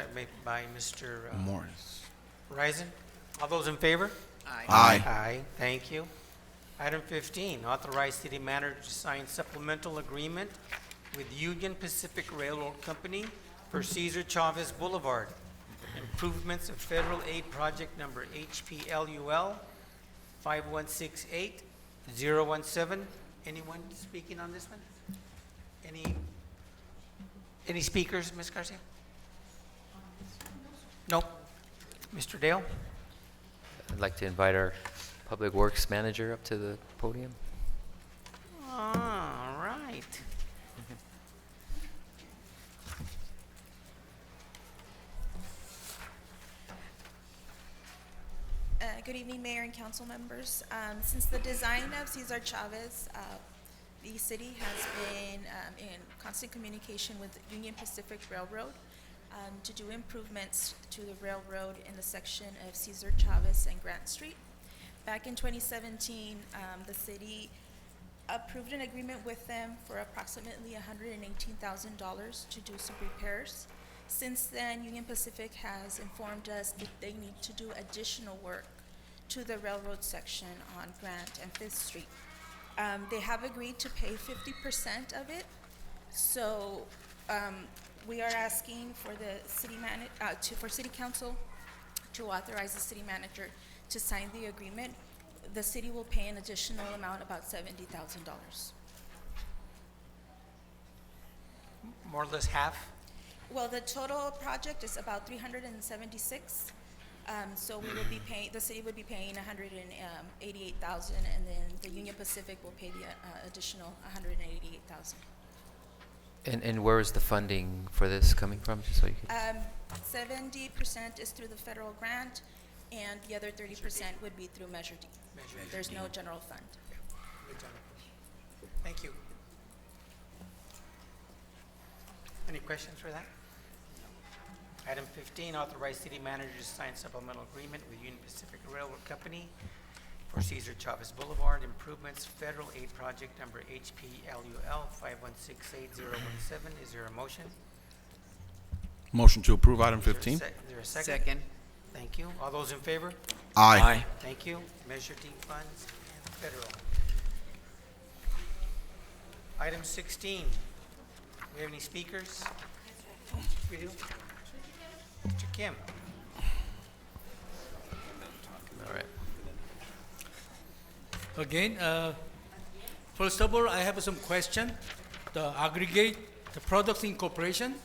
by Mr. Morris. Risen. All those in favor? Aye. Aye, thank you. Item 15, authorize city manager to sign supplemental agreement with Union Pacific Railroad Company for Cesar Chavez Boulevard. Improvements of federal aid project number HPLUL 5168017. Anyone speaking on this one? Any speakers, Ms. Garcia? Nope. Mr. Dale? I'd like to invite our Public Works Manager up to the podium. All right. Good evening, Mayor and council members. Since the design of Cesar Chavez, the city has been in constant communication with Union Pacific Railroad to do improvements to the railroad in the section of Cesar Chavez and Grant Street. Back in 2017, the city approved an agreement with them for approximately $118,000 to do some repairs. Since then, Union Pacific has informed us that they need to do additional work to the railroad section on Grant and 5th Street. They have agreed to pay 50% of it, so we are asking for the for City Council to authorize the city manager to sign the agreement. The city will pay an additional amount, about $70,000. More or less half? Well, the total project is about 376. So we would be paying, the city would be paying 188,000, and then the Union Pacific will pay the additional 188,000. And where is the funding for this coming from? Just so you can. 70% is through the federal grant, and the other 30% would be through Measure D. There's no general fund. Thank you. Any questions for that? Item 15, authorize city manager to sign supplemental agreement with Union Pacific Railroad Company for Cesar Chavez Boulevard improvements federal aid project number HPLUL 5168017. Is there a motion? Motion to approve item 15. Is there a second? Thank you. All those in favor? Aye. Thank you. Measure D funds and federal. Item 16. We have any speakers? We do. Mr. Kim. All right. Again, first of all, I have some question. The aggregate, the products incorporation,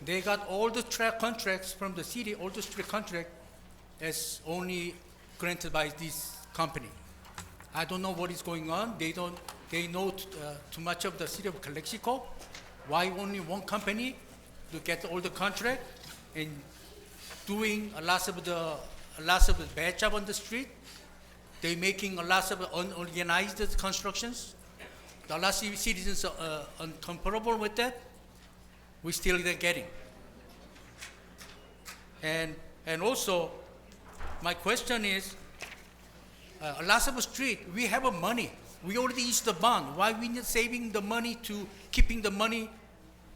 they got all the track contracts from the city, all the street contract is only granted by this company. I don't know what is going on. They know too much of the city of Calexico. Why only one company to get all the contract and doing a lot of the bad job on the street? They making a lot of unorganized constructions. The last citizens are uncomfortable with that. We still not getting. And also, my question is, a lot of street, we have a money. We already used the bond. Why we not saving the money to keeping the money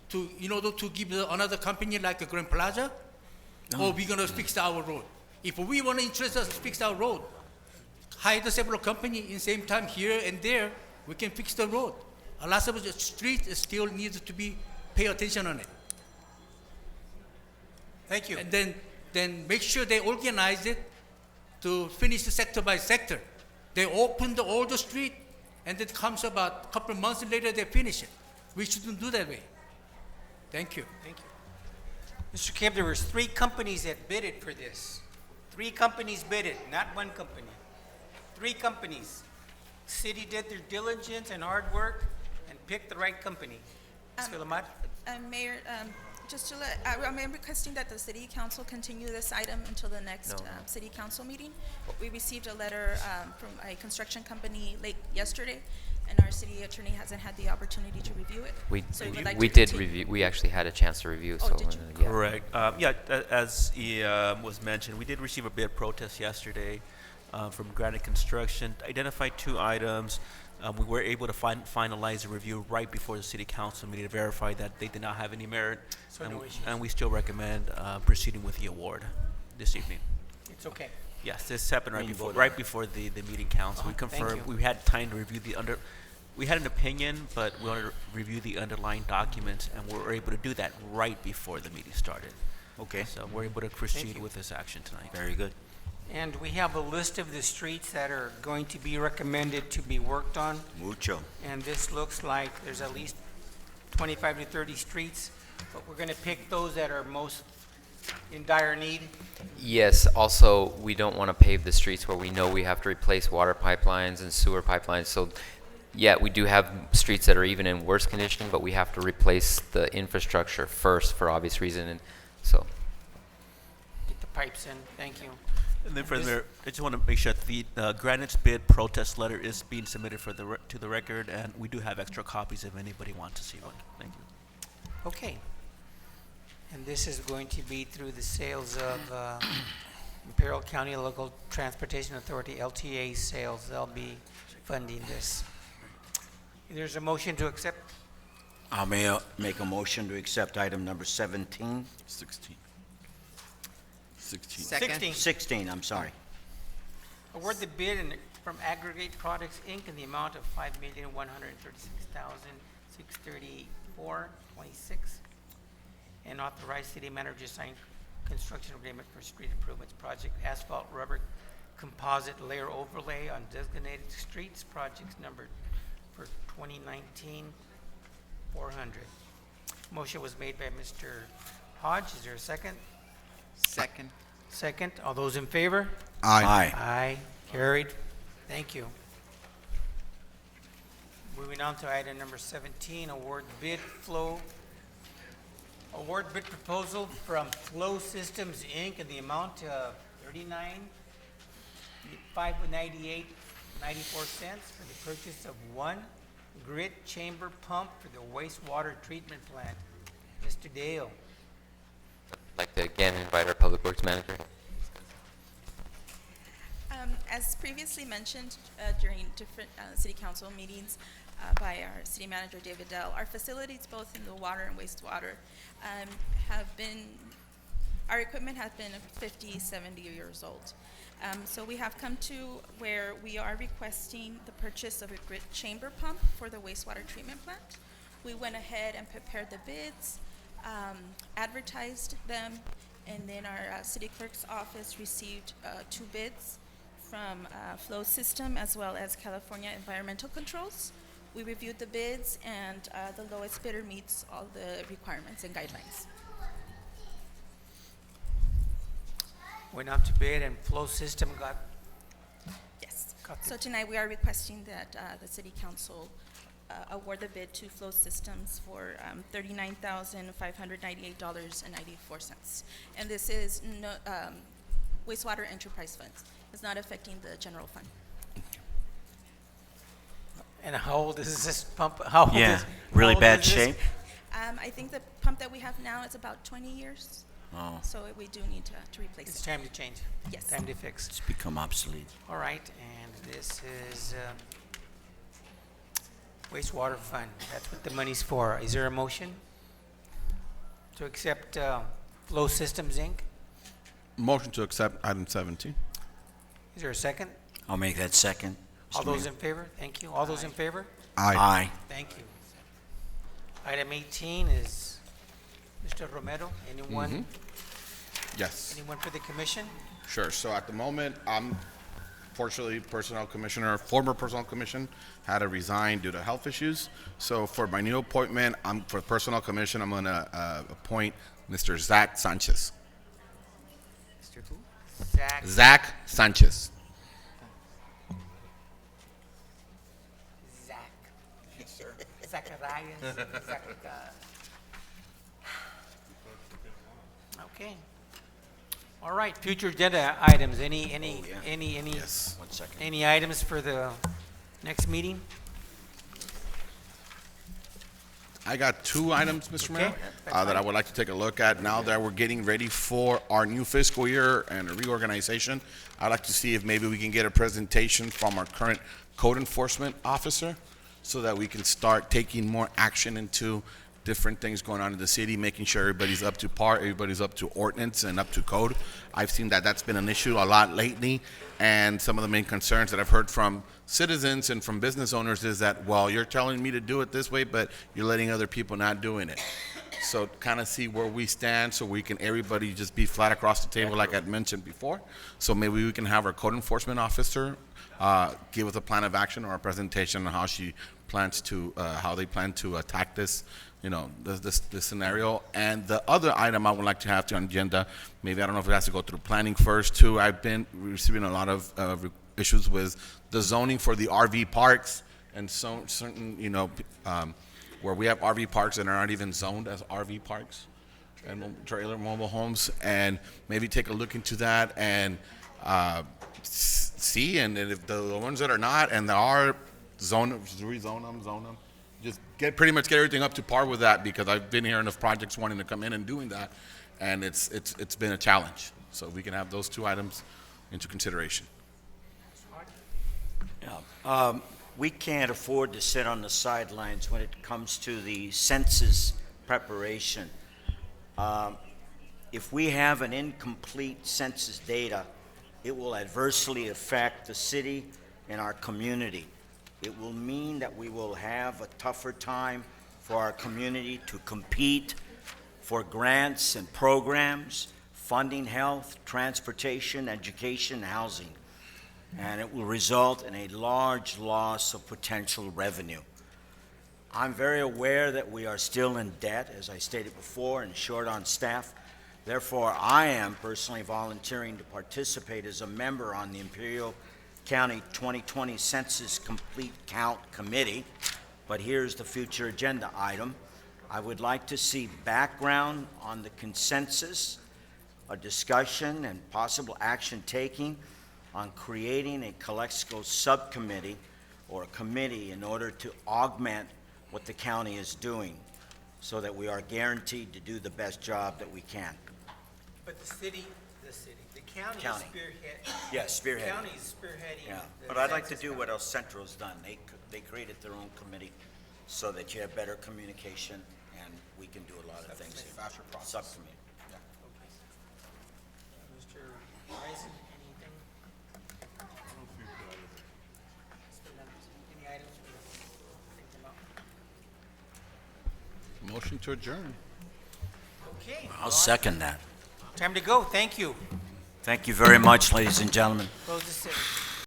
to, in order to give another company like a Grand Plaza? Or we gonna fix our road? If we want to interest us to fix our road, hire the several company in same time here and there, we can fix the road. A lot of the street still needs to be pay attention on it. Thank you. And then make sure they organize it to finish the sector by sector. They open all the street, and it comes about a couple of months later they finish it. We shouldn't do that way. Thank you. Thank you. Mr. Kim, there was 3 companies that bidded for this. 3 companies bidded, not one company. 3 companies. City did their diligence and hard work and picked the right company. Ms. Villamar? Mayor, just to let, I'm requesting that the city council continue this item until the next city council meeting. We received a letter from a construction company late yesterday, and our city attorney hasn't had the opportunity to review it. So would like We to did continue. review, we actually had a chance to review, Oh, so. did you? Yeah. Correct. As was mentioned, we did receive a bid protest yesterday from Granite Construction, identified 2 items. We were able to finalize the review right before the city council meeting to verify that they did not have any merit. So no issues. And we still recommend proceeding with the award this evening. It's okay. Yes, this happened And you voted right before the meeting council. We Thank confirmed, you. we had time to review we had an opinion, but we wanted to review the underlying documents, and we were able to do that right before the meeting started. Okay, So we're able to proceed you. with this action tonight. very good. And we have a list of the streets that are going to be recommended to be worked on. Mucho. And this looks like there's at least 25 to 30 streets, but we're going to pick those that are most in dire need. Yes, also, we don't want to pave the streets where we know we have to replace water pipelines and sewer pipelines. So, yeah, we do have streets that are even in worse condition, but we have to replace the infrastructure first for obvious reason. And so, Get the pipes in. Thank you. And then This- further, I just want to make sure that the Granite's bid protest letter is being submitted to the record, and we do have extra copies if anybody wants to see one. Thank you. Okay. And this is going to be through the sales of Imperial County Local Transportation Authority, LTA sales. They'll be funding this. There's a motion to accept. I'll make a motion to accept item number 17. 16. 16, I'm sorry. Award the bid from Aggregate Products, Inc. in the amount of $5,136,634.26 and authorize city manager to sign construction agreement for street improvements project asphalt rubber composite layer overlay on designated streets projects numbered for 2019 400. Motion was made by Mr. Hodge. Is there a second? Second. Second. All those in favor? Aye. Aye. Carried. Thank you. Moving on to item number 17, award bid proposal from Flow Systems, Inc. in the amount of $39,598.94 for the purchase of 1 grit chamber pump for the wastewater treatment plant. Mr. Dale. I'd like to again invite our Public Works Manager. As previously mentioned during different city council meetings by our city manager, David Dell, our facilities, both in the water and wastewater, our equipment has been 50, 70 years old. So we have come to where we are requesting the purchase of a grit chamber pump for the wastewater treatment plant. We went ahead and prepared the bids, advertised them, and then our city clerk's office received 2 bids from Flow System as well as California Environmental Controls. We reviewed the bids, and the lowest bidder meets all the requirements and guidelines. Went out to bid and Flow System got. Yes. Got the- So tonight we are requesting that the city council award the bid to Flow Systems for $39,598.94. And this is no, wastewater enterprise funds. It's not affecting the general fund. And how old is this pump? How old Yeah, is, really how old bad is this? shape. I think the pump that we have now is about 20 years. Oh, So we do need to replace It's it. time to change. Yes. Time to fix. it's become obsolete. All right, and this is wastewater fund. That's what the money's for. Is there a motion to accept Flow Systems, Inc.? Motion to accept item 17. Is there a second? I'll make that second. All Mr. those Mayor. in favor? Thank you. All those in favor? Aye. Thank you. Item 18 is Mr. Romero. Anyone Yes. Anyone for the commission? Sure. So at the moment, I'm fortunately personnel commissioner, former personnel commission, had to resign due to health issues. So for my new appointment, for personnel commission, I'm going to appoint Mr. Zach Sanchez. Mr. who? Zach. Zach Sanchez. Zach. Yes, sir. Zacharias. Okay. All right, future agenda items. Any Yes. 1 second. any items for the next meeting? I got 2 items, Mr. Mayor, Okay, that I would like to take a look at now that we're getting ready for our new fiscal year and a reorganization. I'd like to see if maybe we can get a presentation from our current code enforcement officer so that we can start taking more action into different things going on in the city, making sure everybody's up to par, everybody's up to ordinance and up to code. I've seen that that's been an issue a lot lately, and some of the main concerns that I've heard from citizens and from business owners is that, well, you're telling me to do it this way, but you're letting other people not doing it. So kind of see where we stand so we can, everybody just be flat across the table like I'd mentioned before. So maybe we can have our code enforcement officer give us a plan of action or a presentation on how she plans to, how they plan to attack this, this scenario. And the other item I would like to have on the agenda, maybe I don't know if it has to go through planning first too. I've been receiving a lot of issues with the zoning for the RV parks and so certain, where we have RV parks that are not even zoned as RV parks and trailer mobile homes, and maybe take a look into that and see, and if the ones that are not and there are rezone them, just pretty much get everything up to par with that, because I've been hearing of projects wanting to come in and doing that, and it's been a challenge. So we can have those 2 items into consideration. Yeah. We can't afford to sit on the sidelines when it comes to the census preparation. If we have an incomplete census data, it will adversely affect the city and our community. It will mean that we will have a tougher time for our community to compete for grants and programs, funding health, transportation, education, housing. And it will result in a large loss of potential revenue. I'm very aware that we are still in debt, as I stated before, and short on staff. Therefore, I am personally volunteering to participate as a member on the Imperial County 2020 Census Complete Count Committee. But here's the future agenda item. I would like to see background on the consensus, a discussion and possible action taking on creating a Calexico subcommittee or a committee in order to augment what the county is doing so that we are guaranteed to do the best job that we can. But the county County. is spearhead. Yes, spearheading. The county is spearheading. Yeah, the but I'd like to census do count. what El Centro's done. They created their own committee so that you have better communication and we can do a lot of things. Faster process. Subcommittee. Mr. Bryson, anything? Any items for the Motion to adjourn. Okay. I'll second that. Time to go. Thank you. Thank you very much, ladies and gentlemen. Close the session.